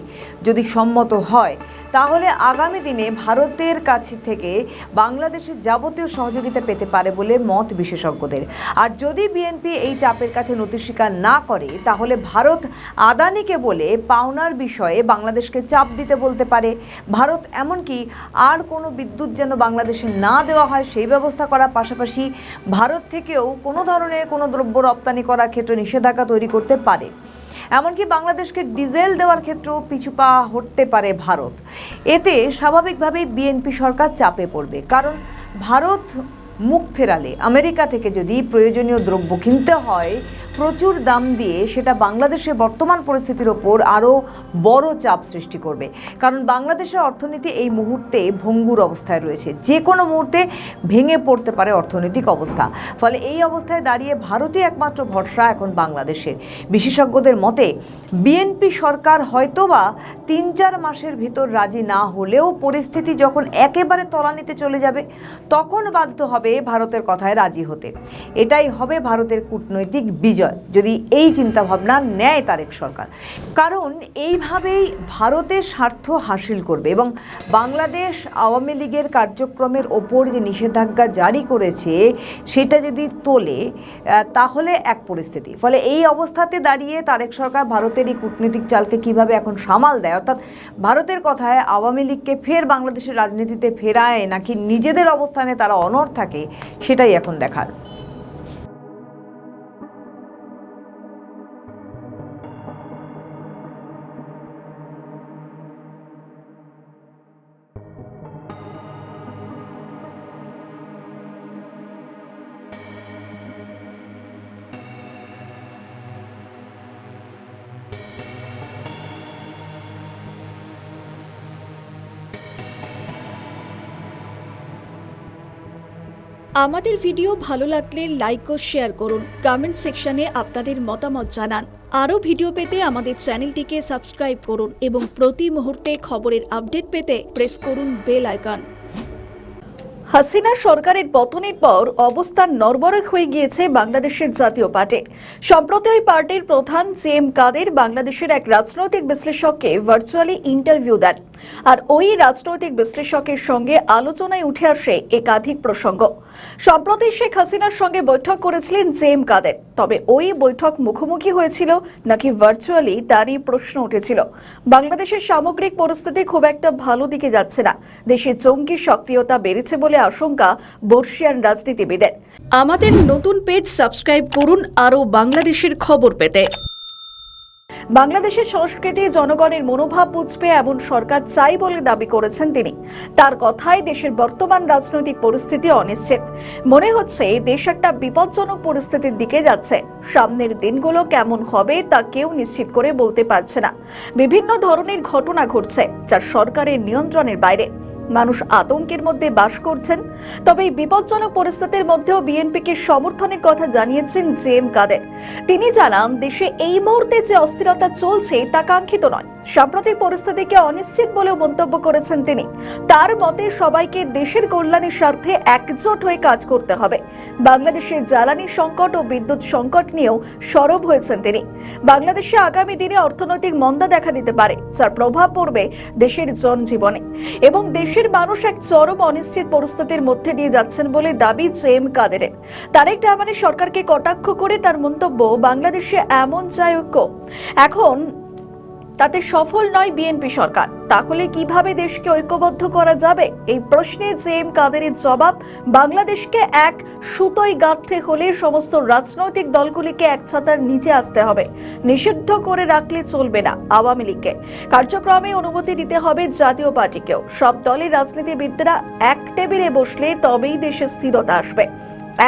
Speaker 6: যদি সম্মত হয়, তাহলে আগামী দিনে ভারতের কাছে থেকে বাংলাদেশের যাবতীয় সহযোগিতা পেতে পারে বলে মত বিশেষজ্ঞদের। আর যদি বিএনপি এই চাপের কাছে নতি স্বীকার না করে, তাহলে ভারত আদানিকে বলে পাওনার বিষয়ে বাংলাদেশকে চাপ দিতে বলতে পারে। ভারত এমনকি আর কোনো বিদ্যুৎ যেন বাংলাদেশে না দেওয়া হয় সেই ব্যবস্থা করার পাশাপাশি ভারত থেকেও কোনো ধরনের কোনো দ্রব্য রপ্তানি করার ক্ষেত্রে নিষেধাজ্ঞা তৈরি করতে পারে। এমনকি বাংলাদেশকে ডিজেল দেওয়ার ক্ষেত্রেও পিছুপা হতে পারে ভারত। এতে স্বাভাবিকভাবেই বিএনপি সরকার চাপে পড়বে, কারণ ভারত মুখ ফেরালে আমেরিকা থেকে যদি প্রয়োজনীয় দ্রব্য কিনতে হয় প্রচুর দাম দিয়ে, সেটা বাংলাদেশের বর্তমান পরিস্থিতির ওপর আরও বড় চাপ সৃষ্টি করবে। কারণ বাংলাদেশের অর্থনীতি এই মুহূর্তে ভঙ্গুর অবস্থায় রয়েছে, যে কোনো মুহূর্তে ভেঙে পড়তে পারে অর্থনৈতিক অবস্থা। ফলে এই অবস্থায় দাঁড়িয়ে ভারতই একমাত্র ভরসা এখন বাংলাদেশের। বিশেষজ্ঞদের মতে বিএনপি সরকার হয়তোবা 3-4 মাসের ভিতর রাজি না হলেও পরিস্থিতি যখন একেবারে তলানিতে চলে যাবে তখন বাধ্য হবে ভারতের কথায় রাজি হতে। এটাই হবে ভারতের কূটনৈতিক বিজয়। বিজয় যদি এই চিন্তাভাবনা নেয় তারেক সরকার। কারণ এইভাবেই ভারতের স্বার্থ হাসিল করবে এবং বাংলাদেশ আওয়ামী লীগের কার্যক্রমের ওপর যে নিষেধাজ্ঞা জারি করেছে সেটা যদি তোলে তাহলে এক পরিস্থিতি। ফলে এই অবস্থাতে দাঁড়িয়ে তারেক সরকার ভারতের এই কূটনৈতিক চালকে কিভাবে এখন সামাল দেয়, অর্থাৎ ভারতের কথায় আওয়ামী লীগকে ফের বাংলাদেশের রাজনীতিতে ফেরায় নাকি নিজেদের অবস্থানে তারা অনড় থাকে, সেটাই এখন দেখার।
Speaker 1: আমাদের ভিডিও ভালো লাগলে লাইক ও শেয়ার করুন, কমেন্ট সেকশনে আপনাদের মতামত জানান। আরও ভিডিও পেতে আমাদের চ্যানেলটিকে সাবস্ক্রাইব করুন এবং প্রতি মুহূর্তে খবরের আপডেট পেতে প্রেস করুন বেল আইকন। হাসিনা সরকারের পতনের পর অবস্থান নড়বড়ে হয়ে গিয়েছে বাংলাদেশের জাতীয় পার্টি। সম্প্রতি ওই পার্টির প্রধান জেএম কাদের বাংলাদেশের এক রাজনৈতিক বিশ্লেষককে ভার্চুয়ালি ইন্টারভিউ দেন, আর ওই রাজনৈতিক বিশ্লেষকের সঙ্গে আলোচনায় উঠে আসে একাধিক প্রসঙ্গ। সম্প্রতি শেখ হাসিনার সঙ্গে বৈঠক করেছিলেন জেএম কাদের, তবে ওই বৈঠক মুখোমুখি হয়েছিল নাকি ভার্চুয়ালি তারই প্রশ্ন উঠেছিল। বাংলাদেশের সামগ্রিক পরিস্থিতি খুব একটা ভালো দিকে যাচ্ছে না, দেশে জঙ্গি সক্রিয়তা বেড়েছে বলে আশঙ্কা বর্ষিয়ান রাজনীতিবিদের। আমাদের নতুন পেজ সাবস্ক্রাইব করুন আরও বাংলাদেশের খবর পেতে। বাংলাদেশের সংস্কৃতি জনগণের মনোভাব বুঝবে এমন সরকার চাই বলে দাবি করেছেন তিনি। তার কথায় দেশের বর্তমান রাজনৈতিক পরিস্থিতি অনিশ্চিত, মনে হচ্ছে দেশ একটা বিপজ্জনক পরিস্থিতির দিকে যাচ্ছে। সামনের দিনগুলো কেমন হবে তা কেউ নিশ্চিত করে বলতে পারছে না। বিভিন্ন ধরনের ঘটনা ঘটছে যা সরকারের নিয়ন্ত্রণের বাইরে। মানুষ আতঙ্কের মধ্যে বাস করছেন। তবে এই বিপজ্জনক পরিস্থিতির মধ্যেও বিএনপিকে সমর্থনের কথা জানিয়েছেন জেএম কাদের। তিনি জানান, দেশে এই মুহূর্তে যে অস্থিরতা চলছে তা কাঙ্ক্ষিত নয়। সাম্প্রতিক পরিস্থিতিকে অনিশ্চিত বলেও মন্তব্য করেছেন তিনি। তার মতে সবাইকে দেশের কল্যাণের স্বার্থে একজোট হয়ে কাজ করতে হবে। বাংলাদেশের জ্বালানি সংকট ও বিদ্যুৎ সংকট নিয়েও সরব হয়েছেন তিনি। বাংলাদেশে আগামী দিনে অর্থনৈতিক মন্দা দেখা দিতে পারে, যার প্রভাব পড়বে দেশের জনজীবনে এবং দেশের মানুষ এক চরম অনিশ্চিত পরিস্থিতির মধ্যে দিয়ে যাচ্ছেন বলে দাবি জেএম কাদেরের। তারেক রহমানের সরকারকে কটাক্ষ করে তার মন্তব্য, বাংলাদেশে এমন চাই ঐক্য, এখন তাতে সফল নয় বিএনপি সরকার, তাহলে কিভাবে দেশকে ঐক্যবদ্ধ করা যাবে? এই প্রশ্নে জেএম কাদেরের জবাব, বাংলাদেশকে এক সুতোয় গাঁথতে হলে সমস্ত রাজনৈতিক দলগুলিকে এক ছাতার নিচে আসতে হবে। নিষিদ্ধ করে রাখলে চলবে না আওয়ামী লীগকে, কার্যক্রমে অনুমতি দিতে হবে জাতীয় পার্টিকেও। সব দলের রাজনীতিবিদরা এক টেবিলে বসলে তবেই দেশে স্থিরতা আসবে,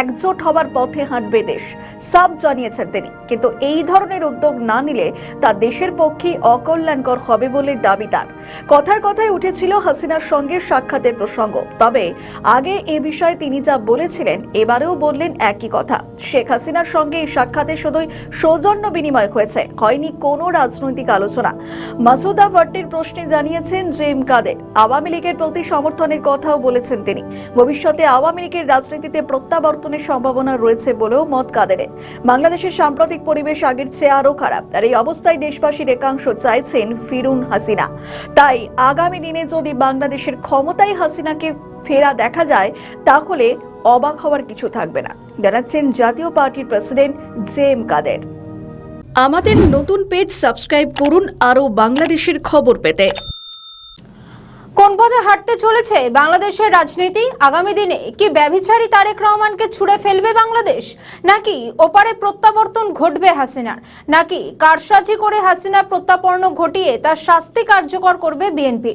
Speaker 1: একজোট হবার পথে হাঁটবে দেশ, সব জানিয়েছেন তিনি। কিন্তু এই ধরনের উদ্যোগ না নিলে তা দেশের পক্ষে অকল্যাণকর হবে বলে দাবি তার। কথায় কথায় উঠেছিল হাসিনার সঙ্গে সাক্ষাতের প্রসঙ্গ, তবে আগে এ বিষয়ে তিনি যা বলেছিলেন এবারেও বললেন একই কথা। শেখ হাসিনার সঙ্গে এই সাক্ষাতে শুধুই সৌজন্য বিনিময় হয়েছে, হয়নি কোনো রাজনৈতিক আলোচনা। মাসুদা ভট্টির প্রশ্নে জানিয়েছেন জেএম কাদের, আওয়ামী লীগের প্রতি সমর্থনের কথাও বলেছেন তিনি। ভবিষ্যতে আওয়ামী লীগের রাজনীতিতে প্রত্যাবর্তনের সম্ভাবনা রয়েছে বলেও মত কাদেরের। বাংলাদেশের সাম্প্রতিক পরিবেশ আগের চেয়ে আরো খারাপ, আর এই অবস্থায় দেশবাসীর একাংশ চাইছেন ফিরুন হাসিনা। তাই আগামী দিনে যদি বাংলাদেশের ক্ষমতায় হাসিনাকে ফেরা দেখা যায় তাহলে অবাক হওয়ার কিছু থাকবে না, জানাচ্ছেন জাতীয় পার্টির প্রেসিডেন্ট জেএম কাদের। আমাদের নতুন পেজ সাবস্ক্রাইব করুন আরও বাংলাদেশের খবর পেতে।
Speaker 2: কোন পথে হাঁটতে চলেছে বাংলাদেশের রাজনীতি? আগামী দিনে কি ব্যভিচারী তারেক রহমানকে ছুঁড়ে ফেলবে বাংলাদেশ, নাকি ওপারে প্রত্যাবর্তন ঘটবে হাসিনার, নাকি কারসাজি করে হাসিনা প্রত্যাপর্ণ ঘটিয়ে তার শাস্তি কার্যকর করবে বিএনপি?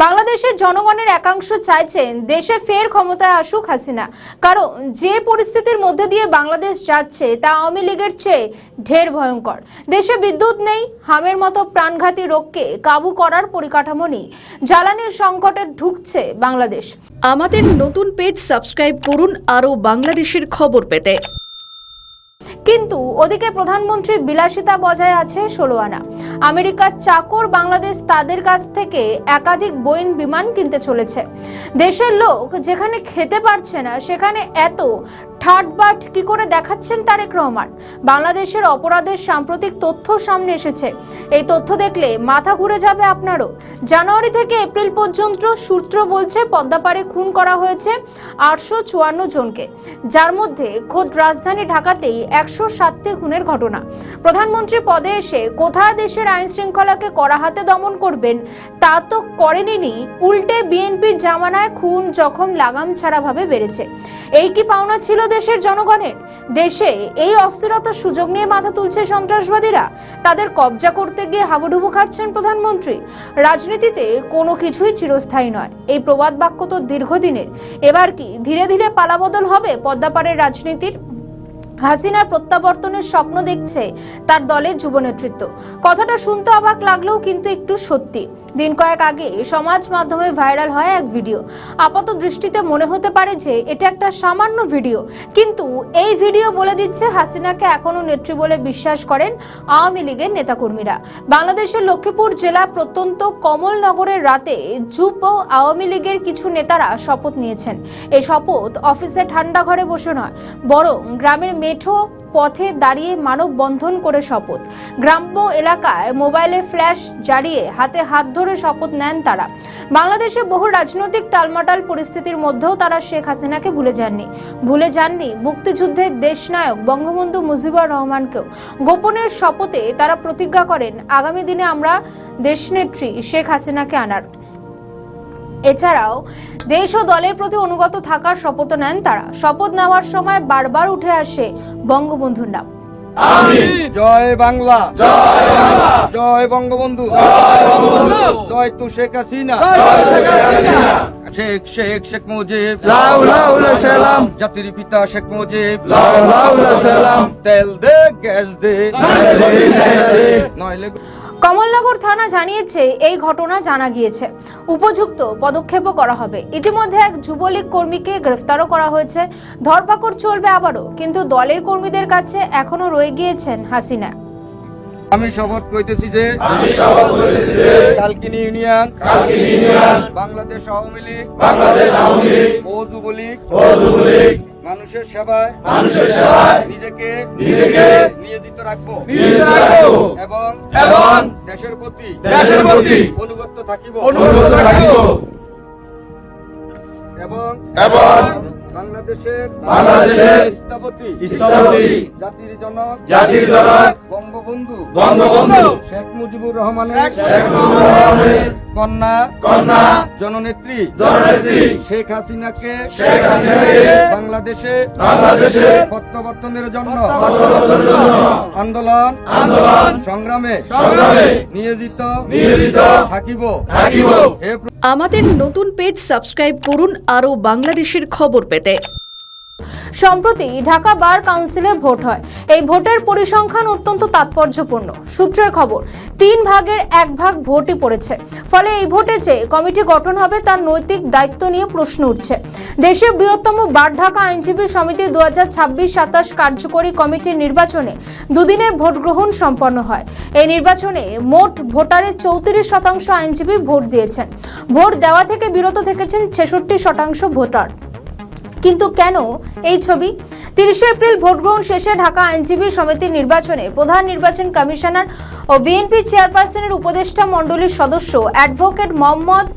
Speaker 2: বাংলাদেশের জনগণের একাংশ চাইছেন দেশে ফের ক্ষমতায় আসুক হাসিনা, কারণ যে পরিস্থিতির মধ্যে দিয়ে বাংলাদেশ যাচ্ছে তা আওয়ামী লীগের চেয়ে ঢের ভয়ঙ্কর। দেশে বিদ্যুৎ নেই, হামের মতো প্রাণঘাতী রোগকে কাবু করার পরিকাঠামো নেই, জ্বালানির সংকটে ঢুকছে বাংলাদেশ।
Speaker 1: আমাদের নতুন পেজ সাবস্ক্রাইব করুন আরও বাংলাদেশের খবর পেতে।
Speaker 2: কিন্তু ওদিকে প্রধানমন্ত্রীর বিলাসিতা বজায় আছে 16 আনা। আমেরিকার চাকর বাংলাদেশ তাদের কাছ থেকে একাধিক বোয়িং বিমান কিনতে চলেছে। দেশের লোক যেখানে খেতে পারছে না সেখানে এত ঠাটবাট কি করে দেখাচ্ছেন তারেক রহমান। বাংলাদেশের অপরাধের সাম্প্রতিক তথ্য সামনে এসেছে। এই তথ্য দেখলে মাথা ঘুরে যাবে আপনারও। জানুয়ারি থেকে এপ্রিল পর্যন্ত সূত্র বলছে পদ্মাপাড়ে খুন করা হয়েছে 854 জনকে, যার মধ্যে খোদ রাজধানী ঢাকাতেই 107টি খুনের ঘটনা। প্রধানমন্ত্রী পদে এসে কোথায় দেশের আইন শৃঙ্খলাকে কড়া হাতে দমন করবেন তা তো করেনি, উল্টে বিএনপির জামানায় খুন জখম লাগাম ছাড়া ভাবে বেড়েছে। এই কি পাওনা ছিল দেশের জনগণের? দেশে এই অস্থিরতার সুযোগ নিয়ে মাথা তুলছে সন্ত্রাসবাদীরা, তাদের কবজা করতে গিয়ে হাবুডুবু খাচ্ছেন প্রধানমন্ত্রী। রাজনীতিতে কোনো কিছুই চিরস্থায়ী নয়, এই প্রবাদ বাক্য তো দীর্ঘদিনের। এবার কি ধীরে ধীরে পালাবদল হবে পদ্মাপাড়ের রাজনীতির? হাসিনার প্রত্যাবর্তনের স্বপ্ন দেখছে তার দলের যুব নেতৃত্ব। কথাটা শুনতে অবাক লাগলেও কিন্তু একটু সত্যি। দিন কয়েক আগে সমাজ মাধ্যমে ভাইরাল হয় এক ভিডিও। আপাত দৃষ্টিতে মনে হতে পারে যে এটা একটা সামান্য ভিডিও, কিন্তু এই ভিডিও বলে দিচ্ছে হাসিনাকে এখনো নেত্রী বলে বিশ্বাস করেন আওয়ামী লীগের নেতাকর্মীরা। বাংলাদেশের লক্ষ্মীপুর জেলা প্রত্যন্ত কমলনগরের রাতে যুব আওয়ামী লীগের কিছু নেতারা শপথ নিয়েছেন। এই শপথ অফিসে ঠান্ডা ঘরে বসে নয়, বরং গ্রামের মেঠো পথে দাঁড়িয়ে মানববন্ধন করে শপথ। গ্রাম্য এলাকায় মোবাইলে ফ্ল্যাশ জ্বালিয়ে হাতে হাত ধরে শপথ নেন তারা। বাংলাদেশে বহু রাজনৈতিক টালমাটাল পরিস্থিতির মধ্যেও তারা শেখ হাসিনাকে ভুলে যাননি মুক্তিযুদ্ধের দেশনায়ক বঙ্গবন্ধু মুজিবুর রহমানকেও। গোপনের শপথে তারা প্রতিজ্ঞা করেন আগামী দিনে আমরা দেশনেত্রী শেখ হাসিনাকে আনার। এছাড়াও দেশ ও দলের প্রতি অনুগত থাকার শপথ নেন তারা। শপথ নেওয়ার সময় বারবার উঠে আসে বঙ্গবন্ধুর নাম।
Speaker 7: জয় বাংলা, জয় বঙ্গবন্ধু, জয় তু শেখ হাসিনা, শেখ মুজিব, সালাম জাতির পিতা শেখ মুজিব, সালাম তেল দে গ্যাস দে নইলে।
Speaker 2: কমলনগর থানা জানিয়েছে এই ঘটনা জানা গিয়েছে, উপযুক্ত পদক্ষেপও করা হবে। ইতিমধ্যে এক যুবলীগ কর্মীকে গ্রেফতারও করা হয়েছে। ধরপাকড় চলবে আবারও, কিন্তু দলের কর্মীদের কাছে এখনো রয়ে গিয়েছেন হাসিনা।
Speaker 7: আমি শপথ কইতেছি যে কালকিনি ইউনিয়ন বাংলাদেশ আওয়ামী লীগ ও যুবলীগ মানুষের সেবায় নিজেকে নিয়োজিত রাখবো এবং দেশের প্রতি অনুগত থাকিব এবং বাংলাদেশের স্থপতি জাতির জনক বঙ্গবন্ধু শেখ মুজিবুর রহমানের কন্যা জননেত্রী শেখ হাসিনাকে বাংলাদেশে প্রত্যাবর্তনের জন্য আন্দোলন সংগ্রামে নিয়োজিত থাকিব।
Speaker 1: আমাদের নতুন পেজ সাবস্ক্রাইব করুন আরও বাংলাদেশের খবর পেতে।
Speaker 2: সম্প্রতি ঢাকা বার কাউন্সিলের ভোট হয়। এই ভোটের পরিসংখ্যান অত্যন্ত তাৎপর্যপূর্ণ। সূত্রের খবর, 3 ভাগের 1 ভাগ ভোটই পড়েছে। ফলে এই ভোটে যে কমিটি গঠন হবে তার নৈতিক দায়িত্ব নিয়ে প্রশ্ন উঠছে। দেশের বৃহত্তম বার ঢাকা আইনজীবী সমিতি 2026-27 কার্যকরী কমিটির নির্বাচনে দুদিনে ভোট গ্রহণ সম্পন্ন হয়। এই নির্বাচনে মোট ভোটারের 34% আইনজীবী ভোট দিয়েছেন। ভোট দেওয়া থেকে বিরত থেকেছেন 66% ভোটার। কিন্তু কেন এই ছবি? 30 এপ্রিল ভোট গ্রহণ শেষে ঢাকা আইনজীবী সমিতির নির্বাচনে প্রধান নির্বাচন কমিশনার ও বিএনপি চেয়ারপারসনের উপদেষ্টা মণ্ডলীর সদস্য অ্যাডভোকেট মোহাম্মদ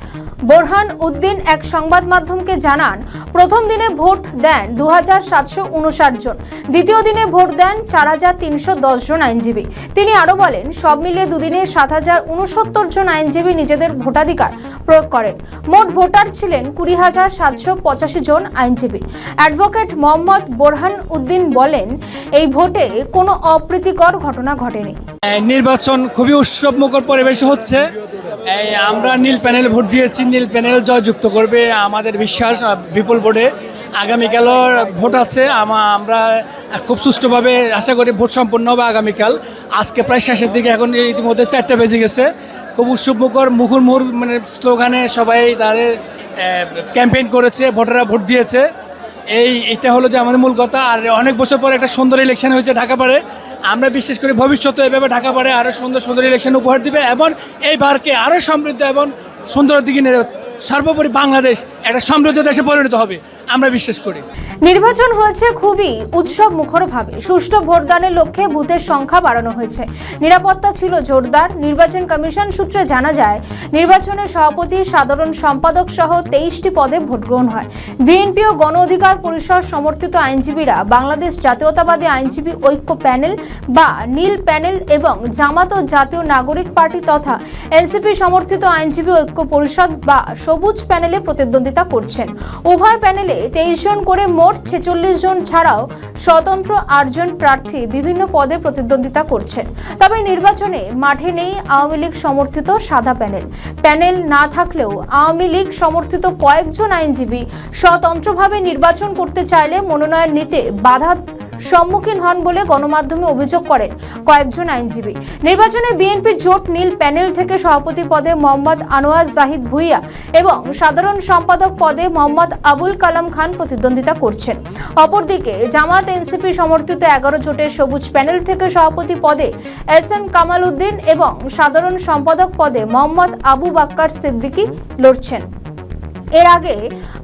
Speaker 2: বোরহান উদ্দিন এক সংবাদ মাধ্যমকে জানান, প্রথম দিনে ভোট দেন 2759 জন, দ্বিতীয় দিনে ভোট দেন 4310 জন আইনজীবী। তিনি আরো বলেন, সব মিলিয়ে দুদিনে 7069 জন আইনজীবী নিজেদের ভোটাধিকার প্রয়োগ করেন। মোট ভোটার ছিলেন 20,785 জন আইনজীবী। অ্যাডভোকেট মোহাম্মদ বোরহান উদ্দিন বলেন, এই ভোটে কোনো অপ্রীতিকর ঘটনা ঘটেনি।
Speaker 8: নির্বাচন খুবই উৎসবমুখর পরিবেশে হচ্ছে। আমরা নীল প্যানেল ভোট দিয়েছি, নীল প্যানেল জয়যুক্ত করবে আমাদের বিশ্বাস। বিপুল ভোটে আগামীকালও ভোট আছে, আমরা খুব সুষ্ঠুভাবে আশা করি ভোট সম্পন্ন হবে আগামীকাল। আজকে প্রায় শেষের দিকে, এখন ইতিমধ্যে 4টা বেজে গেছে। খুব উৎসবমুখর মুহুর্মুহুর মানে স্লোগানে সবাই তাদের ক্যাম্পেইন করেছে, ভোটাররা ভোট দিয়েছে। এটা হলো যে আমাদের মূল কথা। আর অনেক বছর পরে একটা সুন্দর ইলেকশন হয়েছে ঢাকা পারে। আমরা বিশ্বাস করি ভবিষ্যতে এভাবে ঢাকা পারে আরও সুন্দর সুন্দর ইলেকশন উপহার দিবে এবং এই বারকে আরও সমৃদ্ধ এবং সুন্দরের দিকে নিয়ে যাবে। সর্বোপরি বাংলাদেশ একটা সমৃদ্ধ দেশে পরিণত হবে। আমরা বিশ্বাস করি।
Speaker 2: নির্বাচন হয়েছে খুবই উৎসব মুখরভাবে। সুষ্ঠু ভোটদানের লক্ষ্যে বুথের সংখ্যা বাড়ানো হয়েছে। নিরাপত্তা ছিল জোরদার। নির্বাচন কমিশন সূত্রে জানা যায়, নির্বাচনে সভাপতি, সাধারণ সম্পাদক সহ 23টি পদে ভোট গ্রহণ হয়। বিএনপি ও গণ অধিকার পরিষদ সমর্থিত আইনজীবীরা, বাংলাদেশ জাতীয়তাবাদী আইনজীবী ঐক্য প্যানেল বা নীল প্যানেল এবং জামাত ও জাতীয় নাগরিক পার্টি তথা এনসিপি সমর্থিত আইনজীবী ঐক্য পরিষদ বা সবুজ প্যানেলে প্রতিদ্বন্দ্বিতা করছেন। উভয় প্যানেলে 23 জন করে মোট 46 জন ছাড়াও স্বতন্ত্র 8 জন প্রার্থী বিভিন্ন পদে প্রতিদ্বন্দ্বিতা করছেন। তবে নির্বাচনে মাঠে নেই আওয়ামী লীগ সমর্থিত সাদা প্যানেল। প্যানেল না থাকলেও আওয়ামী লীগ সমর্থিত কয়েকজন আইনজীবী স্বতন্ত্রভাবে নির্বাচন করতে চাইলে মনোনয়ন নিতে বাধার সম্মুখীন হন বলে গণমাধ্যমে অভিযোগ করেন কয়েকজন আইনজীবী। নির্বাচনে বিএনপি জোট নীল প্যানেল থেকে সভাপতি পদে মোহাম্মদ আনোয়ার জাহিদ ভুইয়া এবং সাধারণ সম্পাদক পদে মোহাম্মদ আবুল কালাম খান প্রতিদ্বন্দ্বিতা করছেন। অপরদিকে জামাত এনসিপি সমর্থিত 11 জোটের সবুজ প্যানেল থেকে সভাপতি পদে এস.এম. কামাল উদ্দিন এবং সাধারণ সম্পাদক পদে মোহাম্মদ আবু বাক্কার সিদ্দিকী লড়ছেন। এর আগে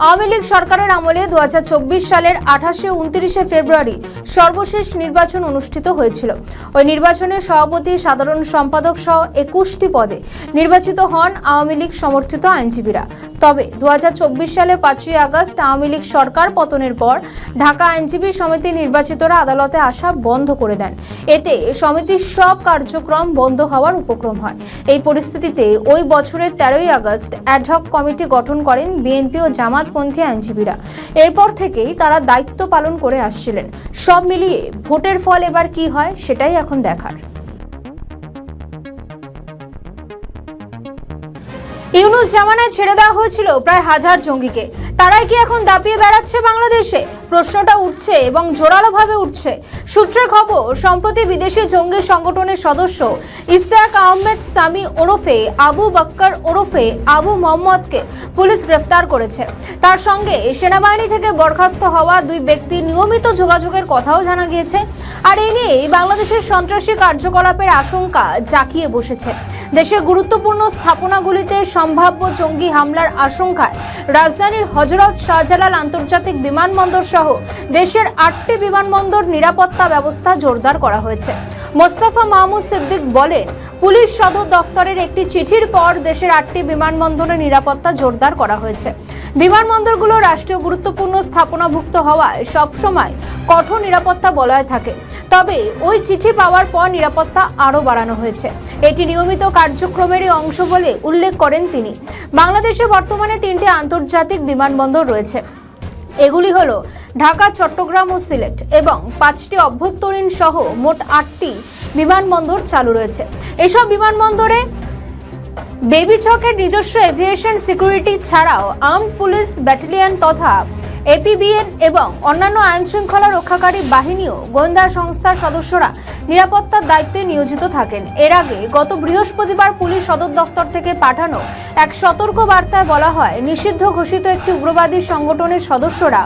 Speaker 2: আওয়ামী লীগ সরকারের আমলে 2024 সালের 28 ও 29 ফেব্রুয়ারি সর্বশেষ নির্বাচন অনুষ্ঠিত হয়েছিল। ওই নির্বাচনে সভাপতি, সাধারণ সম্পাদক সহ 21টি পদে নির্বাচিত হন আওয়ামী লীগ সমর্থিত আইনজীবীরা। তবে 2024 সালে 5ই আগস্ট আওয়ামী লীগ সরকার পতনের পর ঢাকা আইনজীবী সমিতি নির্বাচিতরা আদালতে আসা বন্ধ করে দেন। এতে সমিতির সব কার্যক্রম বন্ধ হওয়ার উপক্রম হয়। এই পরিস্থিতিতে ওই বছরের 13ই আগস্ট অ্যাডহক কমিটি গঠন করেন বিএনপি ও জামাতপন্থী আইনজীবীরা। এরপর থেকেই তারা দায়িত্ব পালন করে আসছিলেন। সব মিলিয়ে ভোটের ফল এবার কি হয় সেটাই এখন দেখার। ইউনূস জামানায় ছেড়ে দেওয়া হয়েছিল প্রায় 1000 জঙ্গিকে। তারাই কি এখন দাপিয়ে বেড়াচ্ছে বাংলাদেশে? প্রশ্নটা উঠছে এবং জোরালোভাবে উঠছে। সূত্রের খবর, সম্প্রতি বিদেশি জঙ্গি সংগঠনের সদস্য ইশতিয়াক আহমেদ সামি ওরফে আবু বাক্কার ওরফে আবু মোহাম্মদকে পুলিশ গ্রেফতার করেছে। তার সঙ্গে সেনাবাহিনী থেকে বরখাস্ত হওয়া 2 ব্যক্তির নিয়মিত যোগাযোগের কথাও জানা গিয়েছে। আর এ নিয়ে বাংলাদেশের সন্ত্রাসী কার্যকলাপের আশঙ্কা জাঁকিয়ে বসেছে। দেশের গুরুত্বপূর্ণ স্থাপনাগুলিতে সম্ভাব্য জঙ্গি হামলার আশঙ্কায় রাজধানীর হযরত শাহজালাল আন্তর্জাতিক বিমানবন্দর সহ দেশের 8টি বিমানবন্দর নিরাপত্তা ব্যবস্থা জোরদার করা হয়েছে। মোস্তফা মাহমুদ সিদ্দিক বলেন, পুলিশ সদর দফতরের একটি চিঠির পর দেশের 8টি বিমানবন্দরের নিরাপত্তা জোরদার করা হয়েছে। বিমানবন্দরগুলো রাষ্ট্রীয় গুরুত্বপূর্ণ স্থাপনাভুক্ত হওয়ায় সবসময় কঠোর নিরাপত্তা বলয় থাকে। তবে ওই চিঠি পাওয়ার পর নিরাপত্তা আরও বাড়ানো হয়েছে। এটি নিয়মিত কার্যক্রমেরই অংশ বলে উল্লেখ করেন তিনি। বাংলাদেশে বর্তমানে 3টি আন্তর্জাতিক বিমানবন্দর রয়েছে। এগুলি হলো ঢাকা, চট্টগ্রাম ও সিলেট এবং 5টি অভ্যন্তরীণ সহ মোট 8টি বিমানবন্দর চালু রয়েছে। এসব বিমানবন্দরে বেবিচকের নিজস্ব এভিয়েশন সিকিউরিটি ছাড়াও আর্মড পুলিশ ব্যাটালিয়ন তথা এপিবিএন এবং অন্যান্য আইন শৃঙ্খলা রক্ষাকারী বাহিনীও গোয়েন্দা সংস্থার সদস্যরা নিরাপত্তার দায়িত্বে নিয়োজিত থাকেন। এর আগে গত বৃহস্পতিবার পুলিশ সদর দফতর থেকে পাঠানো এক সতর্ক বার্তায় বলা হয়, নিষিদ্ধ ঘোষিত একটি উগ্রবাদী সংগঠনের সদস্যরা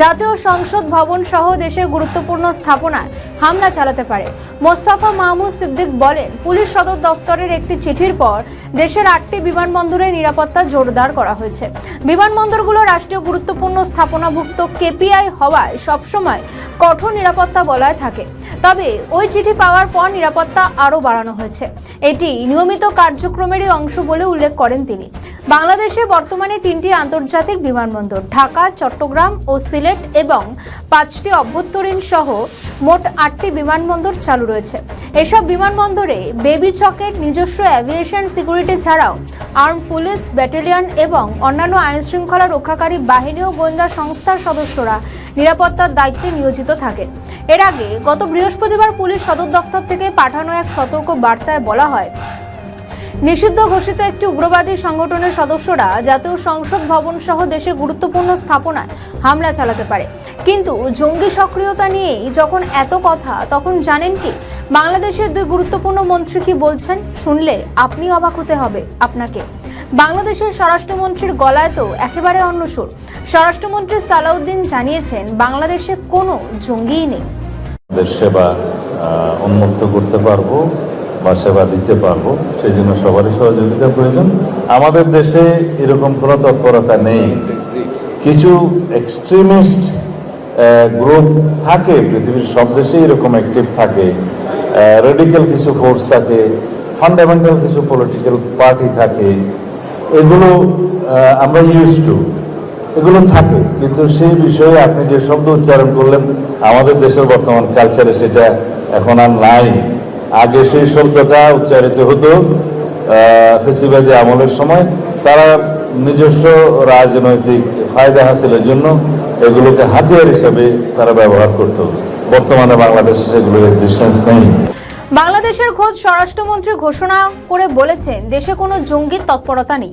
Speaker 2: জাতীয় সংসদ ভবন সহ দেশের গুরুত্বপূর্ণ স্থাপনায় হামলা চালাতে পারে। মোস্তফা মাহমুদ সিদ্দিক বলেন, পুলিশ সদর দফতরের একটি চিঠির পর দেশের 8টি বিমানবন্দরের নিরাপত্তা জোরদার করা হয়েছে। বিমানবন্দরগুলো রাষ্ট্রীয় গুরুত্বপূর্ণ স্থাপনাভুক্ত কেপিআই হওয়ায় সবসময় কঠোর নিরাপত্তা বলয় থাকে। তবে ওই চিঠি পাওয়ার পর নিরাপত্তা আরও বাড়ানো হয়েছে। এটি নিয়মিত কার্যক্রমেরই অংশ বলে উল্লেখ করেন তিনি। বাংলাদেশে বর্তমানে 3টি আন্তর্জাতিক বিমানবন্দর ঢাকা, চট্টগ্রাম ও সিলেট এবং 5টি অভ্যন্তরীণ সহ মোট 8টি বিমানবন্দর চালু রয়েছে। এসব বিমানবন্দরে বেবিচকের নিজস্ব এভিয়েশন সিকিউরিটি ছাড়াও আর্মড পুলিশ ব্যাটালিয়ন এবং অন্যান্য আইন শৃঙ্খলা রক্ষাকারী বাহিনী ও গোয়েন্দা সংস্থার সদস্যরা নিরাপত্তার দায়িত্বে নিয়োজিত থাকে। এর আগে গত বৃহস্পতিবার পুলিশ সদর দফতর থেকে পাঠানো এক সতর্ক বার্তায় বলা হয়, নিষিদ্ধ ঘোষিত একটি উগ্রবাদী সংগঠনের সদস্যরা জাতীয় সংসদ ভবন সহ দেশের গুরুত্বপূর্ণ স্থাপনায় হামলা চালাতে পারে। কিন্তু জঙ্গি সক্রিয়তা নিয়েই যখন এত কথা, তখন জানেন কি বাংলাদেশের 2 গুরুত্বপূর্ণ মন্ত্রী কি বলছেন? শুনলে আপনি অবাক হতে হবে আপনাকে। বাংলাদেশের স্বরাষ্ট্রমন্ত্রীর গলায় তো একেবারে অন্য সুর। স্বরাষ্ট্রমন্ত্রী সালাউদ্দিন জানিয়েছেন, বাংলাদেশে কোনো জঙ্গিই নেই।
Speaker 3: সেবা উন্মুক্ত করতে পারবো বা সেবা দিতে পারবো, সেই জন্য সবারই সহযোগিতা প্রয়োজন। আমাদের দেশে এরকম কোনো তৎপরতা নেই কিছু এক্সট্রিমিস্ট গ্রুপ থাকে, পৃথিবীর সব দেশেই এরকম অ্যাক্টিভ থাকে, রেডিক্যাল কিছু ফোর্স থাকে, ফান্ডামেন্টাল কিছু পলিটিক্যাল পার্টি থাকে, এগুলো আমরা ইউজ টু, এগুলো থাকে। কিন্তু সেই বিষয়ে আপনি যে শব্দ উচ্চারণ করলেন, আমাদের দেশের বর্তমান কালচারে সেটা এখন আর নাই। আগে সেই শব্দটা উচ্চারিত হতো ফেসিবাদী আমলের সময়, তারা নিজস্ব রাজনৈতিক ফায়দা হাসিলের জন্য এগুলোকে হাতিয়ার হিসেবে তারা ব্যবহার করত। বর্তমানে বাংলাদেশে সেগুলোর এক্সিস্টেন্স নেই।
Speaker 2: বাংলাদেশের খোদ স্বরাষ্ট্রমন্ত্রী ঘোষণা করে বলেছেন দেশে কোনো জঙ্গির তৎপরতা নেই।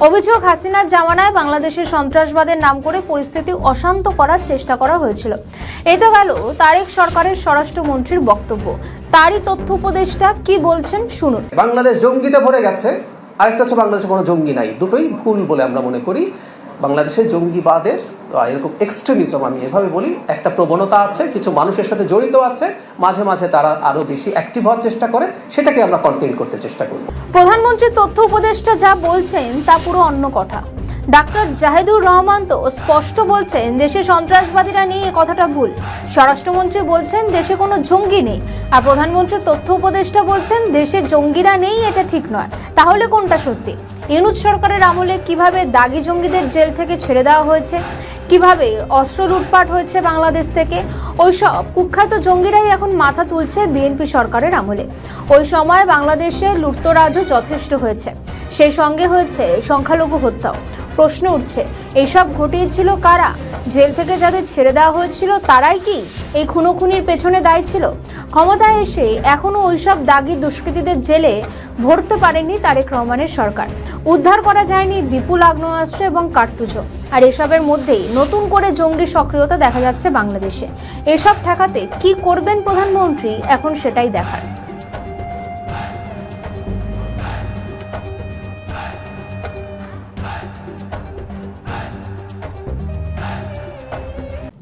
Speaker 2: অভিযোগ, হাসিনার জামানায় বাংলাদেশের সন্ত্রাসবাদের নাম করে পরিস্থিতি অশান্ত করার চেষ্টা করা হয়েছিল। এই তো গেল তারেক সরকারের স্বরাষ্ট্রমন্ত্রীর বক্তব্য। তারই তথ্য উপদেষ্টা কি বলছেন শুনুন।
Speaker 4: বাংলাদেশ জঙ্গিতে ভরে গেছে, আরেকটা হচ্ছে বাংলাদেশে কোনো জঙ্গি নাই, দুটোই ভুল বলে আমরা মনে করি। বাংলাদেশের জঙ্গিবাদের এরকম এক্সট্রিমিজম, আমি এভাবে বলি, একটা প্রবণতা আছে, কিছু মানুষের সাথে জড়িত আছে, মাঝে মাঝে তারা আরো বেশি অ্যাক্টিভ হওয়ার চেষ্টা করে, সেটাকে আমরা কন্টেইন করতে চেষ্টা করি।
Speaker 2: প্রধানমন্ত্রীর তথ্য উপদেষ্টা যা বলছেন তা পুরো অন্য কথা। ডাক্তার জাহিদুর রহমান তো স্পষ্ট বলছেন দেশে সন্ত্রাসবাদীরা নেই, এ কথাটা ভুল। স্বরাষ্ট্রমন্ত্রী বলছেন দেশে কোনো জঙ্গি নেই, আর প্রধানমন্ত্রীর তথ্য উপদেষ্টা বলছেন দেশে জঙ্গিরা নেই, এটা ঠিক নয়। তাহলে কোনটা সত্যি? ইউনূস সরকারের আমলে কিভাবে দাগি জঙ্গিদের জেল থেকে ছেড়ে দেওয়া হয়েছে, কিভাবে অস্ত্র লুটপাট হয়েছে বাংলাদেশ থেকে, ওইসব কুখ্যাত জঙ্গিরাই এখন মাথা তুলছে বিএনপি সরকারের আমলে। ওই সময় বাংলাদেশে লুটতরাজও যথেষ্ট হয়েছে, সেই সঙ্গে হয়েছে সংখ্যালঘু হত্যাও। প্রশ্ন উঠছে, এইসব ঘটিয়েছিল কারা? জেল থেকে যাদের ছেড়ে দেওয়া হয়েছিল তারাই কি এই খুনোখুনির পেছনে দায়ী ছিল? ক্ষমতায় এসে এখনো ওইসব দাগি দুষ্কৃতীদের জেলে ভরতে পারেনি তারেক রহমানের সরকার। উদ্ধার করা যায়নি বিপুল আগ্নেয়াস্ত্র এবং কার্তুজও। আর এসবের মধ্যেই নতুন করে জঙ্গি সক্রিয়তা দেখা যাচ্ছে বাংলাদেশে। এসব ঠেকাতে কি করবেন প্রধানমন্ত্রী, এখন সেটাই দেখার।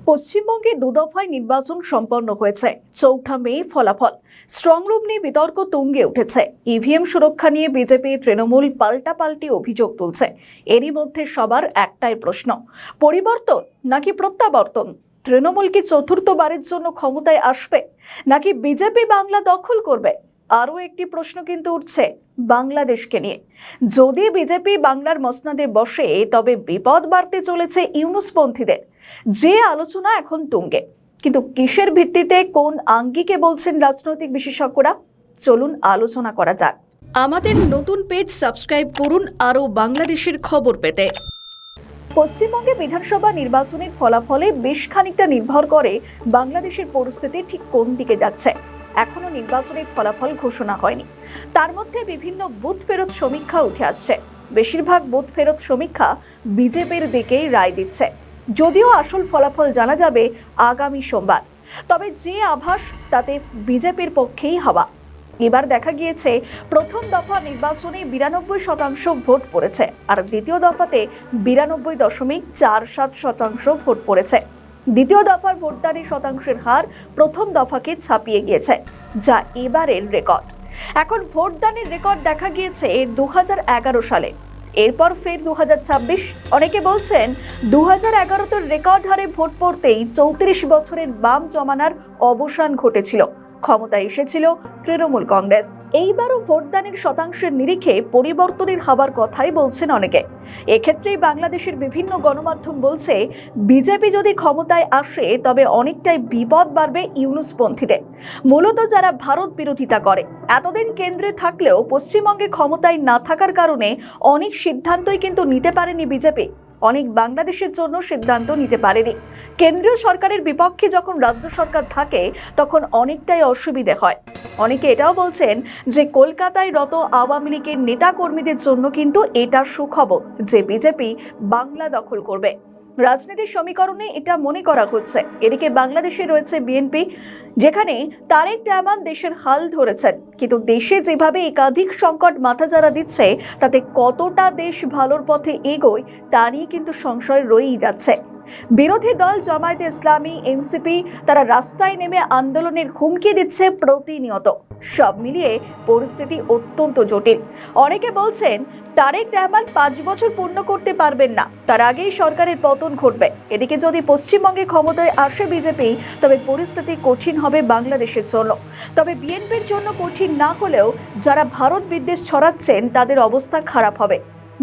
Speaker 1: পশ্চিমবঙ্গে দুদফায় নির্বাচন সম্পন্ন হয়েছে। ৪ মে ফলাফল। স্ট্রং রুম নিয়ে বিতর্ক তুঙ্গে উঠেছে। ইভিএম সুরক্ষা নিয়ে বিজেপি তৃণমূল পাল্টাপাল্টি অভিযোগ তুলছে। এরই মধ্যে সবার একটাই প্রশ্ন, পরিবর্তন নাকি প্রত্যাবর্তন? তৃণমূল কি চতুর্থবারের জন্য ক্ষমতায় আসবে, নাকি বিজেপি বাংলা দখল করবে? আরও একটি প্রশ্ন কিন্তু উঠছে বাংলাদেশকে নিয়ে। যদি বিজেপি বাংলার মসনদে বসে, তবে বিপদ বাড়তে চলেছে ইউনূসপন্থীদের। যে আলোচনা এখন তুঙ্গে, কিন্তু কিসের ভিত্তিতে, কোন আঙ্গিকে বলছেন রাজনৈতিক বিশেষজ্ঞরা? চলুন আলোচনা করা যাক। আমাদের নতুন পেজ সাবস্ক্রাইব করুন আরও বাংলাদেশের খবর পেতে। পশ্চিমবঙ্গে বিধানসভা নির্বাচনের ফলাফলে বেশ খানিকটা নির্ভর করে বাংলাদেশের পরিস্থিতি ঠিক কোন দিকে যাচ্ছে। এখনো নির্বাচনের ফলাফল ঘোষণা হয়নি, তার মধ্যে বিভিন্ন বুথ ফেরত সমীক্ষা উঠে আসছে। বেশিরভাগ বুথ ফেরত সমীক্ষা বিজেপির দিকেই রায় দিচ্ছে, যদিও আসল ফলাফল জানা যাবে আগামী সোমবার। তবে যে আভাস, তাতে বিজেপির পক্ষেই হাওয়া। এবার দেখা গিয়েছে প্রথম দফা নির্বাচনে 92% ভোট পড়েছে, আর দ্বিতীয় দফাতে 92.47% ভোট পড়েছে। দ্বিতীয় দফার ভোটদানের শতাংশের হার প্রথম দফাকে ছাপিয়ে গিয়েছে, যা এবারের রেকর্ড। এখন ভোটদানের রেকর্ড দেখা গিয়েছে 2011 সালে, এরপর ফের 2026। অনেকে বলছেন 2011 রেকর্ড হারে ভোট পড়তেই 34 বছরের বাম জমানার অবসান ঘটেছিল, ক্ষমতায় এসেছিল তৃণমূল কংগ্রেস। এইবারও ভোটদানের শতাংশের নিরিখে পরিবর্তনের হবার কথাই বলছেন অনেকে। এক্ষেত্রেই বাংলাদেশের বিভিন্ন গণমাধ্যম বলছে, বিজেপি যদি ক্ষমতায় আসে তবে অনেকটাই বিপদ বাড়বে ইউনূসপন্থীদের, মূলত যারা ভারত বিরোধিতা করে। এতদিন কেন্দ্রে থাকলেও পশ্চিমবঙ্গে ক্ষমতায় না থাকার কারণে অনেক সিদ্ধান্তই কিন্তু নিতে পারেনি বিজেপি। অনেক বাংলাদেশের জন্য সিদ্ধান্ত নিতে পারেনি। কেন্দ্রীয় সরকারের বিপক্ষে যখন রাজ্য সরকার থাকে, তখন অনেকটাই অসুবিধে হয়। অনেকে এটাও বলছেন যে কলকাতায় রত আওয়ামী লীগের নেতা কর্মীদের জন্য কিন্তু এটা সুখবর যে বিজেপি বাংলা দখল করবে। রাজনীতির সমীকরণে এটা মনে করা হচ্ছে। এদিকে বাংলাদেশে রয়েছে বিএনপি, যেখানে তারেক রহমান দেশের হাল ধরেছেন, কিন্তু দেশে যেভাবে একাধিক সংকট মাথাচাড়া দিচ্ছে, তাতে কতটা দেশ ভালোর পথে এগোয় তা নিয়ে কিন্তু সংশয় রয়েই যাচ্ছে। বিরোধী দল জামায়াতে ইসলামী, এনসিপি তারা রাস্তায় নেমে আন্দোলনের হুমকি দিচ্ছে প্রতিনিয়ত। সব মিলিয়ে পরিস্থিতি অত্যন্ত জটিল। অনেকে বলছেন তারেক রহমান 5 বছর পূর্ণ করতে পারবেন না, তার আগেই সরকারের পতন ঘটবে। এদিকে যদি পশ্চিমবঙ্গে ক্ষমতায় আসে বিজেপি, তবে পরিস্থিতি কঠিন হবে বাংলাদেশের জন্য। তবে বিএনপির জন্য কঠিন না হলেও যারা ভারত বিদ্বেষ ছড়াচ্ছেন তাদের অবস্থা খারাপ হবে।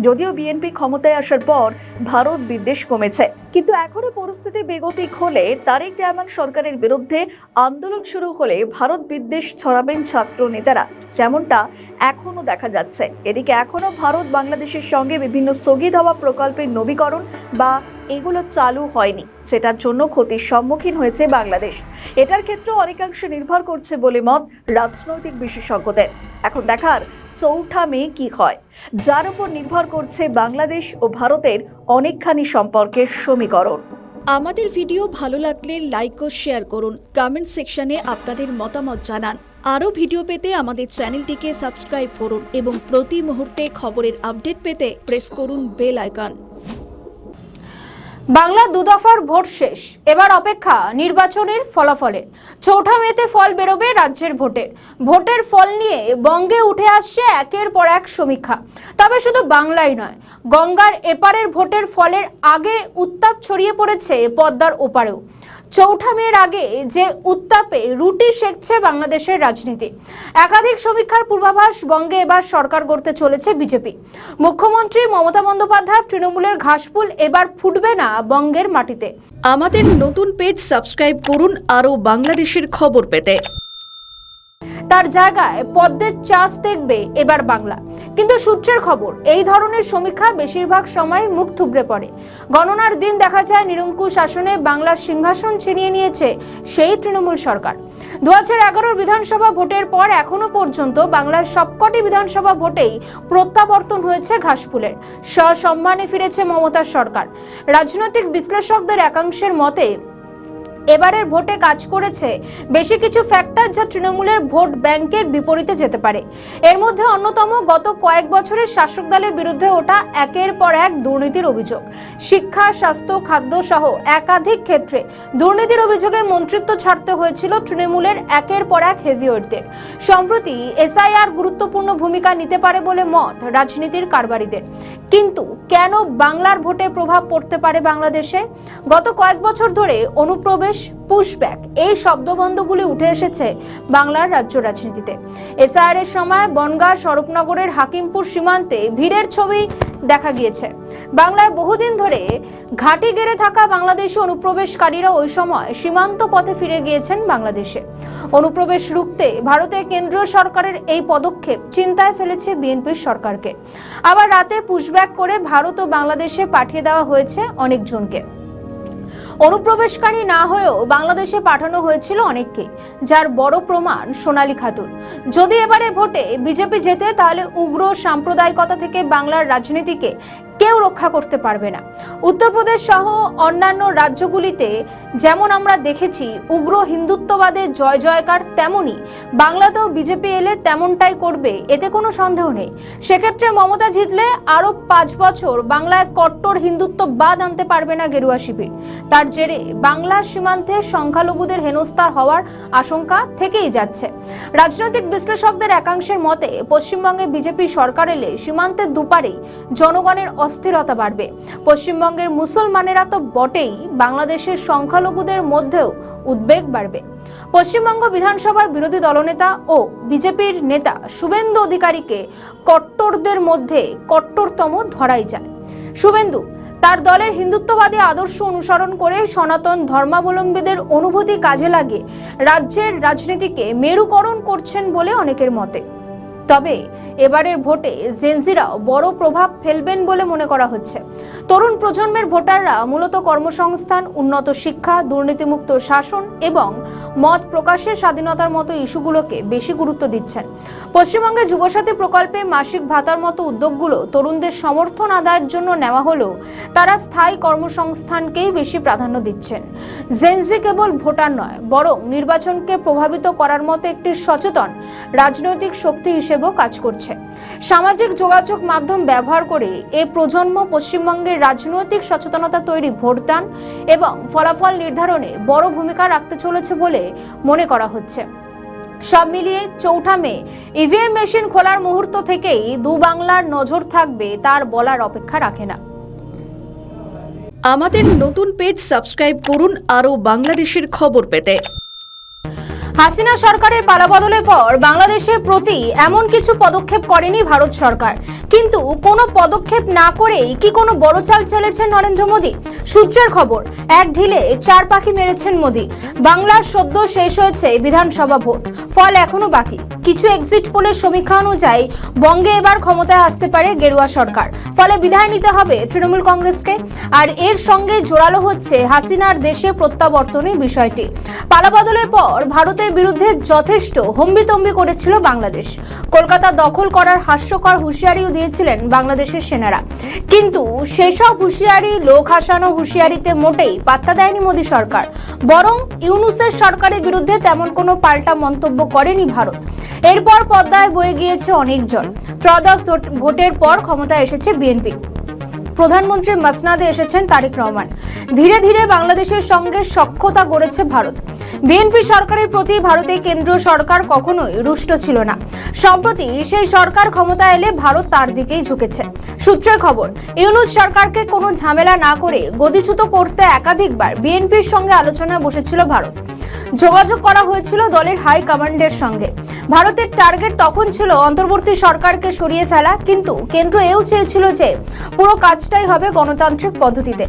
Speaker 1: যদিও বিএনপি ক্ষমতায় আসার পর ভারত বিদ্বেষ কমেছে, কিন্তু এখনো পরিস্থিতি বেগতিক হলে, তারেক রহমান সরকারের বিরুদ্ধে আন্দোলন শুরু হলে ভারত বিদ্বেষ ছড়াবেন ছাত্র নেতারা, যেমনটা এখনো দেখা যাচ্ছে। এদিকে এখনো ভারত বাংলাদেশের সঙ্গে বিভিন্ন স্থগিত হওয়া প্রকল্পের নবীকরণ বা এগুলো চালু হয়নি, সেটার জন্য ক্ষতির সম্মুখীন হয়েছে বাংলাদেশ। এটার ক্ষেত্রে অনেকাংশে নির্ভর করছে বলে মত রাজনৈতিক বিশেষজ্ঞদের। এখন দেখার 4 মে কি হয়, যার উপর নির্ভর করছে বাংলাদেশ ও ভারতের অনেকখানি সম্পর্কের সমীকরণ। আমাদের ভিডিও ভালো লাগলে লাইক ও শেয়ার করুন, কমেন্ট সেকশনে আপনাদের মতামত জানান। আরও ভিডিও পেতে আমাদের চ্যানেলটিকে সাবস্ক্রাইব করুন এবং প্রতি মুহূর্তে খবরের আপডেট পেতে প্রেস করুন বেল আইকন।
Speaker 2: বাংলা 2 দফার ভোট শেষ, এবার অপেক্ষা নির্বাচনের ফলাফলের। 4 মেতে ফল বেরোবে রাজ্যের ভোটের ফল নিয়ে বঙ্গে উঠে আসছে একের পর এক সমীক্ষা। তবে শুধু বাংলায় নয়, গঙ্গার এপারের ভোটের ফলের আগে উত্তাপ ছড়িয়ে পড়েছে পদ্মার ওপারেও। 4 মের আগে যে উত্তাপে রুটি সেকছে বাংলাদেশের রাজনীতি। একাধিক সমীক্ষার পূর্বাভাস, বঙ্গে এবার সরকার গড়তে চলেছে বিজেপি। মুখ্যমন্ত্রী মমতা বন্দ্যোপাধ্যায় তৃণমূলের ঘাসফুল এবার ফুটবে না বঙ্গের মাটিতে।
Speaker 1: আমাদের নতুন পেজ সাবস্ক্রাইব করুন আরও বাংলাদেশের খবর পেতে।
Speaker 2: তার জায়গায় পদ্মের চাষ দেখবে এবার বাংলা। কিন্তু সূত্রের খবর, এই ধরনের সমীক্ষা বেশিরভাগ সময় মুখ থুবড়ে পড়ে। গণনার দিন দেখা যায় নিরঙ্কুশ শাসনে বাংলার সিংহাসন ছিনিয়ে নিয়েছে সেই তৃণমূল সরকার। 2011 বিধানসভা ভোটের পর এখনো পর্যন্ত বাংলার সবকটি বিধানসভা ভোটেই প্রত্যাবর্তন হয়েছে ঘাসফুলের। সসম্মানে ফিরেছে মমতার সরকার। রাজনৈতিক বিশ্লেষকদের একাংশের মতে এবারের ভোটে কাজ করেছে বেশি কিছু ফ্যাক্টর, যা তৃণমূলের ভোট ব্যাংকের বিপরীতে যেতে পারে। এর মধ্যে অন্যতম গত কয়েক বছরের শাসক দলের বিরুদ্ধে ওঠা একের পর এক দুর্নীতির অভিযোগ। শিক্ষা, স্বাস্থ্য, খাদ্য সহ একাধিক ক্ষেত্রে দুর্নীতির অভিযোগে মন্ত্রিত্ব ছাড়তে হয়েছিল তৃণমূলের একের পর এক হেভিওয়েটদের। সম্প্রতি এসআইআর গুরুত্বপূর্ণ ভূমিকা নিতে পারে বলে মত রাজনীতির কারবারিদের। কিন্তু কেন বাংলার ভোটে প্রভাব পড়তে পারে বাংলাদেশে? গত কয়েক বছর ধরে অনুপ্রবেশ, পুশব্যাক এই শব্দবন্ধগুলি উঠে এসেছে বাংলার রাজ্য রাজনীতিতে। এসআইআর এর সময় বনগাঁ, স্বরূপনগরের হাকিমপুর সীমান্তে ভিড়ের ছবি দেখা গিয়েছে। বাংলায় বহুদিন ধরে ঘাঁটি গেড়ে থাকা বাংলাদেশি অনুপ্রবেশকারীরা ওই সময় সীমান্ত পথে ফিরে গিয়েছেন বাংলাদেশে। অনুপ্রবেশ রুখতে ভারতের কেন্দ্রীয় সরকারের এই পদক্ষেপ চিন্তায় ফেলেছে বিএনপির সরকারকে। আবার রাতে পুশব্যাক করে ভারত ও বাংলাদেশে পাঠিয়ে দেওয়া হয়েছে অনেকজনকে। অনুপ্রবেশকারী না হয়েও বাংলাদেশে পাঠানো হয়েছিল অনেককে, যার বড় প্রমাণ সোনালী খাতুন। যদি এবারে ভোটে বিজেপি জেতে, তাহলে উগ্র সাম্প্রদায়িকতা থেকে বাংলার রাজনীতিকে কেউ রক্ষা করতে পারবে না। উত্তরপ্রদেশ সহ অন্যান্য রাজ্যগুলিতে যেমন আমরা দেখেছি উগ্র হিন্দুত্ববাদের জয় জয়কার, তেমনি বাংলাতেও বিজেপি এলে তেমনটাই করবে, এতে কোনো সন্দেহ নেই। সেক্ষেত্রে মমতা জিতলে আরো 5 বছর বাংলায় কট্টর হিন্দুত্ববাদ আনতে পারবে না গেরুয়া শিবির। তার জেরে বাংলার সীমান্তে সংখ্যালঘুদের হেনস্থা হওয়ার আশঙ্কা থেকেই যাচ্ছে। রাজনৈতিক বিশ্লেষকদের একাংশের মতে পশ্চিমবঙ্গে বিজেপি সরকার এলে সীমান্তের দুপারেই জনগণের অস্থিরতা বাড়বে। পশ্চিমবঙ্গের মুসলমানেরা তো বটেই, বাংলাদেশের সংখ্যালঘুদের মধ্যেও উদ্বেগ বাড়বে। পশ্চিমবঙ্গ বিধানসভার বিরোধী দলনেতা ও বিজেপির নেতা শুভেন্দু অধিকারীকে কট্টরদের মধ্যে কট্টরতম ধরাই যায়। শুভেন্দু তার দলের হিন্দুত্ববাদী আদর্শ অনুসরণ করে সনাতন ধর্মাবলম্বীদের অনুভূতি কাজে লাগিয়ে রাজ্যের রাজনীতিকে মেরুকরণ করছেন বলে অনেকের মতে। তবে এবারের ভোটে জেনজিরাও বড় প্রভাব ফেলবেন বলে মনে করা হচ্ছে। তরুণ প্রজন্মের ভোটাররা মূলত কর্মসংস্থান, উন্নত শিক্ষা, দুর্নীতিমুক্ত শাসন এবং মত প্রকাশের স্বাধীনতার মতো ইস্যুগুলোকে বেশি গুরুত্ব দিচ্ছেন। পশ্চিমবঙ্গে যুবসাথী প্রকল্পে মাসিক ভাতার মতো উদ্যোগগুলো তরুণদের সমর্থন আদায়ের জন্য নেওয়া হলেও তারা স্থায়ী কর্মসংস্থানকেই বেশি প্রাধান্য দিচ্ছেন। জেনজি কেবল ভোটার নয়, বরং নির্বাচনকে প্রভাবিত করার মতো একটি সচেতন রাজনৈতিক শক্তি হিসেবে কাজ করছে। সামাজিক যোগাযোগ মাধ্যম ব্যবহার করে এই প্রজন্ম পশ্চিমবঙ্গের রাজনৈতিক সচেতনতা তৈরি, ভোটদান এবং ফলাফল নির্ধারণে বড় ভূমিকা রাখতে চলেছে বলে মনে করা হচ্ছে। সব মিলিয়ে 4 মে ইভিএম মেশিন খোলার মুহূর্ত থেকেই দু বাংলার নজর থাকবে তার বলার অপেক্ষা রাখে না।
Speaker 1: আমাদের নতুন পেজ সাবস্ক্রাইব করুন আরও বাংলাদেশের খবর পেতে।
Speaker 2: হাসিনা সরকারের পালাবদলের পর বাংলাদেশের প্রতি এমন কিছু পদক্ষেপ করেনি ভারত সরকার, কিন্তু কোনো পদক্ষেপ না করেই কি কোনো বড় চাল চালিয়েছেন নরেন্দ্র মোদী? সূত্রের খবর, এক ঢিলে 4 পাখি মেরেছেন মোদী। বাংলার সদ্য শেষ হয়েছে বিধানসভা ভোট, ফল এখনো বাকি। কিছু এক্সিট পোলের সমীক্ষা অনুযায়ী বঙ্গে এবার ক্ষমতায় আসতে পারে গেরুয়া সরকার, ফলে বিদায় নিতে হবে তৃণমূল কংগ্রেসকে। আর এর সঙ্গে জোরালো হচ্ছে হাসিনার দেশে প্রত্যাবর্তনের বিষয়টি। পালাবদলের পর ভারতের বিরুদ্ধে যথেষ্ট হম্বিতম্বি করেছিল বাংলাদেশ। কলকাতা দখল করার হাস্যকর হুঁশিয়ারিও দিয়েছিলেন বাংলাদেশের সেনারা, কিন্তু সেসব হুঁশিয়ারি, লোক হাসানো হুঁশিয়ারিতে মোটেই পাত্তা দেয়নি মোদী সরকার। বরং ইউনূসের সরকারের বিরুদ্ধে তেমন কোনো পাল্টা মন্তব্য করেনি ভারত। এরপর পদ্মায় বয়ে গিয়েছে অনেক জল। ত্রয়োদশ ভোটের পর ক্ষমতায় এসেছে বিএনপি, প্রধানমন্ত্রী মসনাদে এসেছেন তারেক রহমান। ধীরে ধীরে বাংলাদেশের সঙ্গে সখ্যতা গড়েছে ভারত। বিএনপি সরকারের প্রতি ভারতের কেন্দ্রীয় সরকার কখনোই রুষ্ট ছিল না। সম্প্রতি সেই সরকার ক্ষমতায় এলে ভারত তার দিকেই ঝুঁকেছে। সূত্রের খবর, ইউনূস সরকারকে কোনো ঝামেলা না করে গদিচ্যুত করতে একাধিকবার বিএনপির সঙ্গে আলোচনায় বসেছিল ভারত। যোগাযোগ করা হয়েছিল দলের হাই কমান্ডের সঙ্গে। ভারতের টার্গেট তখন ছিল অন্তর্বর্তী সরকারকে সরিয়ে ফেলা, কিন্তু কেন্দ্র এও চেয়েছিল যে পুরো কাজটাই হবে গণতান্ত্রিক পদ্ধতিতে।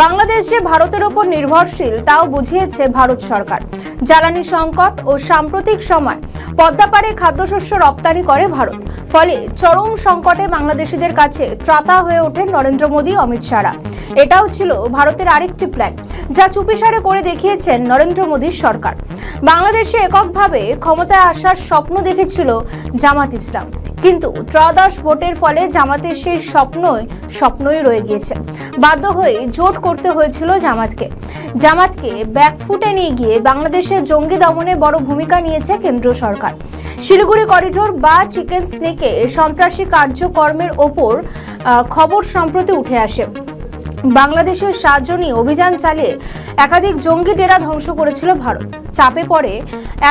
Speaker 2: বাংলাদেশ যে ভারতের ওপর নির্ভরশীল তাও বুঝিয়েছে ভারত সরকার। জ্বালানি সংকট ও সাম্প্রতিক সময় পদ্মাপাড়ে খাদ্যশস্য রপ্তানি করে ভারত, ফলে চরম সংকটে বাংলাদেশিদের কাছে ত্রাতা হয়ে ওঠেন নরেন্দ্র মোদী, অমিত শাহরা। এটাও ছিল ভারতের আরেকটি প্ল্যান, যা চুপিসারে করে দেখিয়েছেন নরেন্দ্র মোদীর সরকার। বাংলাদেশে এককভাবে ক্ষমতায় আসার স্বপ্ন দেখেছিল জামাত ইসলাম, কিন্তু ত্রয়োদশ ভোটের ফলে জামাতের সেই স্বপ্নই রয়ে গিয়েছে। বাধ্য হয়ে জোট করতে হয়েছিল জামাতকে ব্যাকফুটে নিয়ে গিয়ে বাংলাদেশের জঙ্গি দমনে বড় ভূমিকা নিয়েছে কেন্দ্রীয় সরকার। শিলিগুড়ি করিডোর বা চিকেন স্নেকে সন্ত্রাসী কার্যক্রমের ওপর খবর সম্প্রতি উঠে আসে। বাংলাদেশের 7 জনই অভিযান চালিয়ে একাধিক জঙ্গি ডেরা ধ্বংস করেছিল ভারত। চাপে পড়ে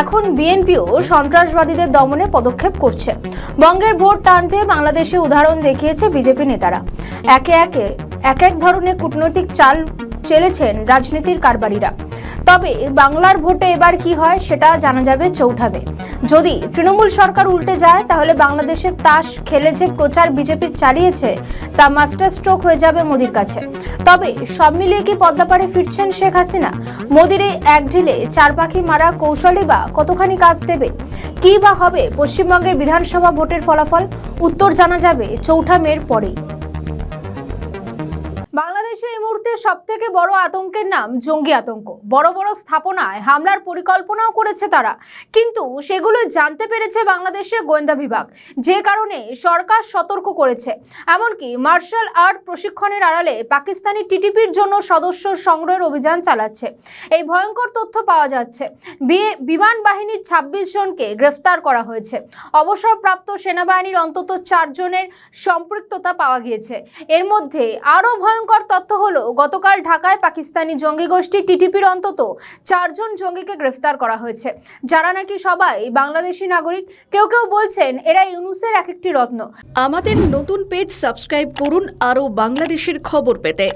Speaker 2: এখন বিএনপিও সন্ত্রাসবাদীদের দমনে পদক্ষেপ করছে। বঙ্গের ভোট টানতে বাংলাদেশে উদাহরণ দেখিয়েছে বিজেপি নেতারা। এক এক ধরনের কূটনৈতিক চাল চেলেছেন রাজনীতির কারবারিরা। তবে বাংলার ভোটে এবার কি হয় সেটা জানা যাবে 4 মে। যদি তৃণমূল সরকার উল্টে যায়, তাহলে বাংলাদেশের তাস খেলে যে প্রচার বিজেপি চালিয়েছে তা মাস্টার স্ট্রোক হয়ে যাবে মোদির কাছে। তবে সব মিলিয়ে কি পদ্মাপাড়ে ফিরছেন শেখ হাসিনা? মোদির এই এক ঢিলে 4 পাখি মারা কৌশলে বা কতখানি কাজ দেবে? কি বা হবে পশ্চিমবঙ্গের বিধানসভা ভোটের ফলাফল? উত্তর জানা যাবে 4 মের পরেই। বাংলাদেশে এই মুহূর্তে সবথেকে বড় আতঙ্কের নাম জঙ্গি আতঙ্ক। বড় বড় স্থাপনায় হামলার পরিকল্পনাও করেছে তারা, কিন্তু সেগুলো জানতে পেরেছে বাংলাদেশের গোয়েন্দা বিভাগ, যে কারণে সরকার সতর্ক করেছে। এমনকি মার্শাল আর্ট প্রশিক্ষণের আড়ালে পাকিস্তানি টিটিপির জন্য সদস্য সংগ্রহের অভিযান চালাচ্ছে। এই ভয়ঙ্কর তথ্য পাওয়া যাচ্ছে। বিমান বাহিনীর 26 জনকে গ্রেফতার করা হয়েছে। অবসরপ্রাপ্ত সেনাবাহিনীর অন্তত 4 জনের সম্পৃক্ততা পাওয়া গিয়েছে। এর মধ্যে আরও ভয়ঙ্কর তথ্য হলো, গতকাল ঢাকায় পাকিস্তানি জঙ্গি গোষ্ঠী টিটিপির অন্তত 4 জন জঙ্গিকে গ্রেফতার করা হয়েছে, যারা নাকি সবাই বাংলাদেশি নাগরিক। কেউ কেউ বলছেন এরা ইউনূসের এক একটি রত্ন।
Speaker 1: আমাদের নতুন পেজ সাবস্ক্রাইব করুন আরও বাংলাদেশের খবর পেতে।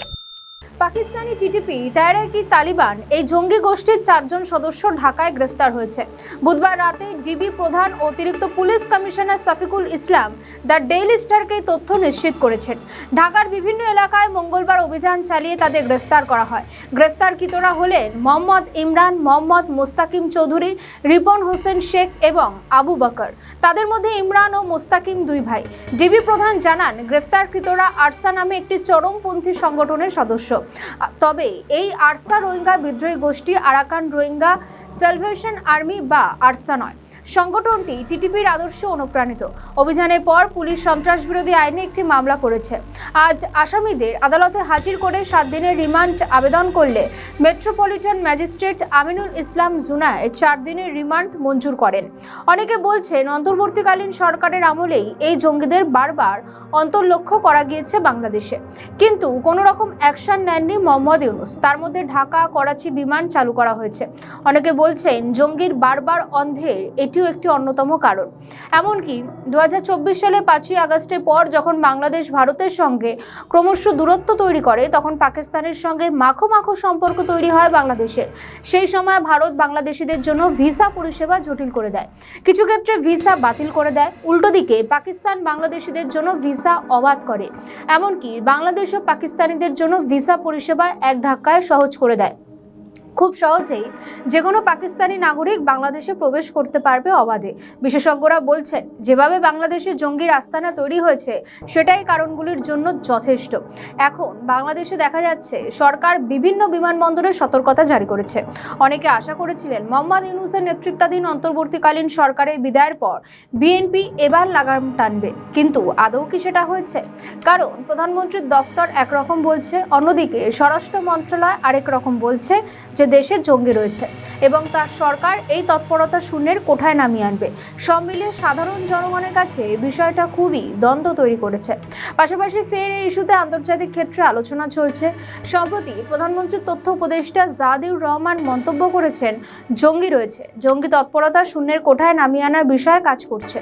Speaker 2: পাকিস্তানি টিটিপি তেহরিক তালিবান এই জঙ্গি গোষ্ঠীর 4 জন সদস্য ঢাকায় গ্রেফতার হয়েছে। বুধবার রাতে ডিবি প্রধান ও অতিরিক্ত police commissioner Shafiqul Islam the Daily স্টারকে তথ্য নিশ্চিত করেছেন। ঢাকার বিভিন্ন এলাকায় মঙ্গলবার অভিযান চালিয়ে তাদের গ্রেফতার করা হয়। গ্রেফতারকৃতরা হলেন মোহাম্মদ ইমরান, মোহাম্মদ মোস্তাকিম চৌধুরী, রিপন হোসেন শেখ এবং আবু বকর। তাদের মধ্যে ইমরান ও মোস্তাকিম 2 ভাই। ডিবি প্রধান জানান, গ্রেফতারকৃতরা আরসা নামে একটি চরমপন্থী সংগঠনের সদস্য। তবে এই আরসা রোহিঙ্গা বিদ্রোহী গোষ্ঠী আরাকান রোহিঙ্গা সালভেশন আর্মি বা আরসা নয়। সংগঠনটি টিটিপির আদর্শে অনুপ্রাণিত। অভিযানের পর পুলিশ সন্ত্রাস বিরোধী আইনে একটি মামলা করেছে। আজ আসামিদের আদালতে হাজির করে 7 দিনের রিমান্ড আবেদন করলে মেট্রোপলিটন ম্যাজিস্ট্রেট আমিনুল ইসলাম জুনায় 4 দিনের রিমান্ড মঞ্জুর করেন। অনেকে বলছেন অন্তর্বর্তীকালীন সরকারের আমলেই এই জঙ্গিদের বারবার অন্তর্লক্ষ্য করা গিয়েছে বাংলাদেশে, কিন্তু কোনো রকম অ্যাকশন নেননি মোহাম্মদ ইউনূস। তার মধ্যে ঢাকা করাচি বিমান চালু করা হয়েছে। অনেকে বলছেন জঙ্গির বারবার অন্ধের এটিও একটি অন্যতম কারণ। এমনকি 2024 সালে 5ই আগস্টের পর যখন বাংলাদেশ ভারতের সঙ্গে ক্রমশ দূরত্ব তৈরি করে, তখন পাকিস্তানের সঙ্গে মাখো মাখো সম্পর্ক তৈরি হয় বাংলাদেশের। সেই সময় ভারত বাংলাদেশিদের জন্য ভিসা পরিষেবা জটিল করে দেয়, কিছু ক্ষেত্রে ভিসা বাতিল করে দেয়। উল্টো দিকে পাকিস্তান বাংলাদেশিদের জন্য ভিসা অবাধ করে, এমনকি বাংলাদেশ ও পাকিস্তানিদের জন্য ভিসা পরিষেবা এক ধাক্কায় সহজ করে দেয়। খুব সহজেই যে কোনো পাকিস্তানি নাগরিক বাংলাদেশে প্রবেশ করতে পারবে অবাধে। বিশেষজ্ঞরা বলছেন যেভাবে বাংলাদেশে জঙ্গির আস্তানা তৈরি হয়েছে সেটাই কারণগুলির জন্য যথেষ্ট। এখন বাংলাদেশে দেখা যাচ্ছে সরকার বিভিন্ন বিমানবন্দরে সতর্কতা জারি করেছে। অনেকে আশা করেছিলেন মোহাম্মদ ইউনূসের নেতৃত্বাধীন অন্তর্বর্তীকালীন সরকারের বিদায়ের পর বিএনপি এবার লাগাম টানবে, কিন্তু আদৌ কি সেটা হয়েছে? কারণ প্রধানমন্ত্রীর দফতর একরকম বলছে, অন্যদিকে স্বরাষ্ট্র মন্ত্রণালয় আরেক রকম বলছে যে দেশে জঙ্গি রয়েছে এবং তার সরকার এই তৎপরতা শূন্যের কোঠায় নামিয়ে আনবে। সব মিলিয়ে সাধারণ জনগণের কাছে বিষয়টা খুবই দ্বন্দ্ব তৈরি করেছে। পাশাপাশি ফের এই ইস্যুতে আন্তর্জাতিক ক্ষেত্রে আলোচনা চলছে। সম্প্রতি প্রধানমন্ত্রীর তথ্য উপদেষ্টা জাহাদুর রহমান মন্তব্য করেছেন জঙ্গি রয়েছে, জঙ্গি তৎপরতা শূন্যের কোঠায় নামিয়ে আনার বিষয়ে কাজ করছে।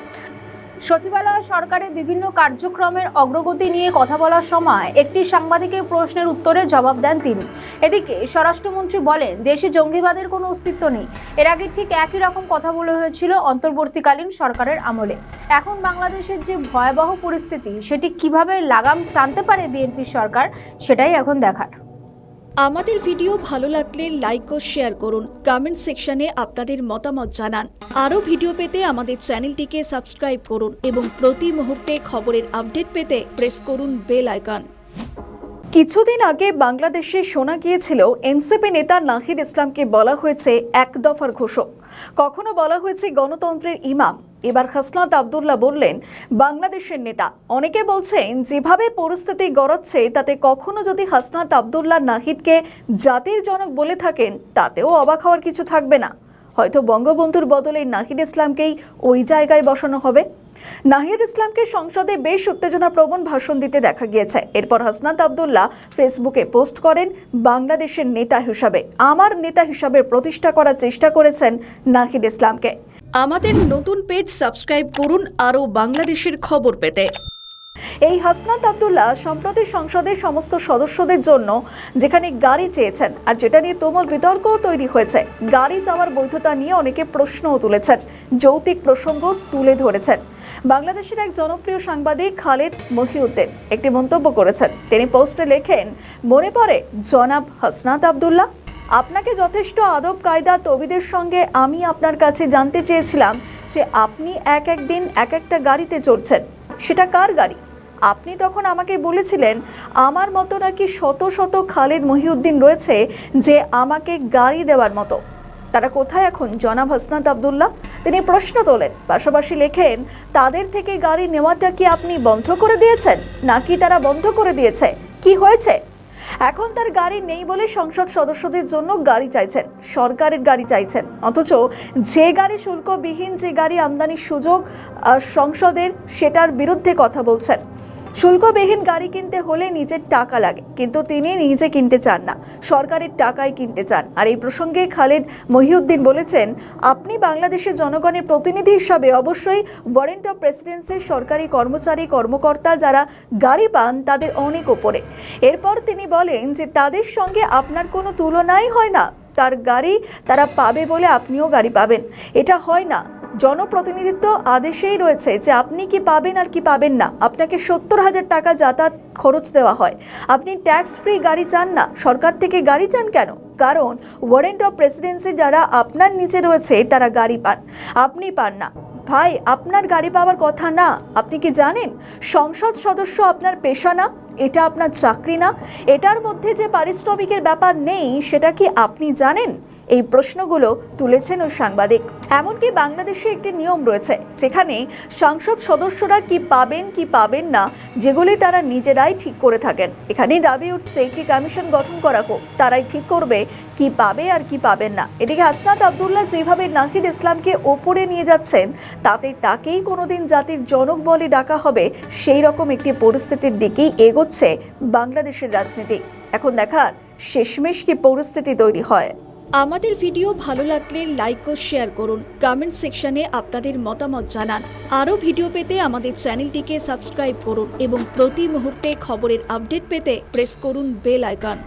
Speaker 2: সচিবালয় সরকারের বিভিন্ন কার্যক্রমের অগ্রগতি নিয়ে কথা বলার সময় একটি সাংবাদিকের প্রশ্নের উত্তরে জবাব দেন তিনি। এদিকে স্বরাষ্ট্রমন্ত্রী বলেন দেশে জঙ্গিবাদের কোনো অস্তিত্ব নেই। এর আগে ঠিক একই রকম কথা বলা হয়েছিল অন্তর্বর্তীকালীন সরকারের আমলে। এখন বাংলাদেশের যে ভয়াবহ পরিস্থিতি সেটি কিভাবে লাগাম টানতে পারে বিএনপি সরকার, সেটাই এখন দেখার।
Speaker 1: আমাদের ভিডিও ভালো লাগলে লাইক ও শেয়ার করুন, কমেন্ট সেকশনে আপনাদের মতামত জানান। আরও ভিডিও পেতে আমাদের চ্যানেলটিকে সাবস্ক্রাইব করুন এবং প্রতি মুহূর্তে খবরের আপডেট পেতে প্রেস করুন বেল আইকন। কিছুদিন আগে বাংলাদেশে শোনা গিয়েছিল এনসিপি নেতা নাহিদ ইসলামকে বলা হয়েছে এক দফার ঘোষক, কখনো বলা হয়েছে গণতন্ত্রের ইমাম। এবার হাসনাত আব্দুল্লাহ বললেন বাংলাদেশের নেতা। অনেকে বলছেন যেভাবে পরিস্থিতি গড়াচ্ছে তাতে কখনো যদি হাসনাত আব্দুল্লাহ নাহিদকে জাতির জনক বলে থাকেন তাতেও অবাক হওয়ার কিছু থাকবে না। হয়তো বঙ্গবন্ধুর বদলে নাহিদ ইসলামকেই ওই জায়গায় বসানো হবে। নাহিদ ইসলামকে সংসদে বেশ উত্তেজনাপ্রবণ ভাষণ দিতে দেখা গিয়েছে। এরপর হাসনাত আব্দুল্লাহ ফেসবুকে পোস্ট করেন বাংলাদেশের নেতা হিসাবে, আমার নেতা হিসাবে প্রতিষ্ঠা করার চেষ্টা করেছেন নাহিদ ইসলামকে। আমাদের নতুন পেজ সাবস্ক্রাইব করুন আরও বাংলাদেশের খবর পেতে। এই হাসনাত আব্দুল্লাহ সম্প্রতি সংসদের সমস্ত সদস্যদের জন্য যেখানে গাড়ি চেয়েছেন, আর যেটা নিয়ে তুমুল বিতর্কও তৈরি হয়েছে। গাড়ি চাওয়ার বৈধতা নিয়ে অনেকে প্রশ্নও তুলেছেন, যৌক্তিক প্রসঙ্গ তুলে ধরেছেন। বাংলাদেশের এক জনপ্রিয় সাংবাদিক খালেদ মহিউদ্দিন একটি মন্তব্য করেছেন। তিনি পোস্টে লেখেন, মনে পড়ে জনাব হাসনাত আব্দুল্লাহ, আপনাকে যথেষ্ট আদব কায়দা তবিদের সঙ্গে আমি আপনার কাছে জানতে চেয়েছিলাম যে আপনি এক একদিন এক একটা গাড়িতে চড়ছেন, সেটা কার গাড়ি? আপনি তখন আমাকে বলেছিলেন আমার মতো নাকি শত শত খালেদ মহিউদ্দিন রয়েছে যে আমাকে গাড়ি দেওয়ার মতো। তারা কোথায় এখন জনাব হাসনাত আব্দুল্লাহ? তিনি প্রশ্ন তোলেন। পাশাপাশি লেখেন, তাদের থেকে গাড়ি নেওয়াটা কি আপনি বন্ধ করে দিয়েছেন নাকি তারা বন্ধ করে দিয়েছে? কি হয়েছে? এখন তার গাড়ি নেই বলে সংসদ সদস্যদের জন্য গাড়ি চাইছেন, সরকারের গাড়ি চাইছেন, অথচ যে গাড়ি শুল্কবিহীন, যে গাড়ি আমদানির সুযোগ সংসদের, সেটার বিরুদ্ধে কথা বলছেন। শুল্কবিহীন গাড়ি কিনতে হলে নিজের টাকা লাগে, কিন্তু তিনি নিজে কিনতে চান না, সরকারের টাকায় কিনতে চান। আর এই প্রসঙ্গে খালেদ মহিউদ্দিন বলেছেন, আপনি বাংলাদেশের জনগণের প্রতিনিধি হিসাবে অবশ্যই ওয়ারেন্ট অফ প্রেসিডেন্সির সরকারি কর্মচারী কর্মকর্তা যারা গাড়ি পান তাদের অনেক ওপরে। এরপর তিনি বলেন যে তাদের সঙ্গে আপনার কোনো তুলনাই হয় না, তার গাড়ি তারা পাবে বলে আপনিও গাড়ি পাবেন, এটা হয় না। জনপ্রতিনিধিত্ব আদেশেই রয়েছে যে আপনি কি পাবেন আর কি পাবেন না। আপনাকে 70,000 টাকা যাতায়াত খরচ দেওয়া হয়, আপনি ট্যাক্স ফ্রি গাড়ি চান না, সরকার থেকে গাড়ি চান কেন? কারণ ওয়ারেন্ট অফ প্রেসিডেন্সি যারা আপনার নিচে রয়েছে তারা গাড়ি পান, আপনি পান না। ভাই, আপনার গাড়ি পাওয়ার কথা না। আপনি কি জানেন সংসদ সদস্য আপনার পেশা না? এটা আপনার চাকরি না? এটার মধ্যে যে পারিশ্রমিকের ব্যাপার নেই সেটা কি আপনি জানেন? এই প্রশ্নগুলো তুলেছেন ওই সাংবাদিক। এমনকি বাংলাদেশে একটি নিয়ম রয়েছে যেখানে সংসদ সদস্যরা কি পাবেন কি পাবেন না যেগুলি তারা নিজেরাই ঠিক করে থাকেন। এখানেই দাবি উঠছে একটি কমিশন গঠন করা হোক, তারাই ঠিক করবে কি পাবে আর কি পাবেন না। এদিকে হাসনাত আব্দুল্লাহ যেভাবে নাহিদ ইসলামকে ওপরে নিয়ে যাচ্ছেন তাতে তাকেই কোনোদিন জাতির জনক বলে ডাকা হবে সেই রকম একটি পরিস্থিতির দিকেই এগোচ্ছে বাংলাদেশের রাজনীতি। এখন দেখার শেষমেশ কি পরিস্থিতি তৈরি হয়। আমাদের ভিডিও ভালো লাগলে লাইক ও শেয়ার করুন, কমেন্ট সেকশনে আপনাদের মতামত জানান। আরও ভিডিও পেতে আমাদের চ্যানেলটিকে সাবস্ক্রাইব করুন এবং প্রতি মুহূর্তে খবরের আপডেট পেতে প্রেস করুন বেল আইকন।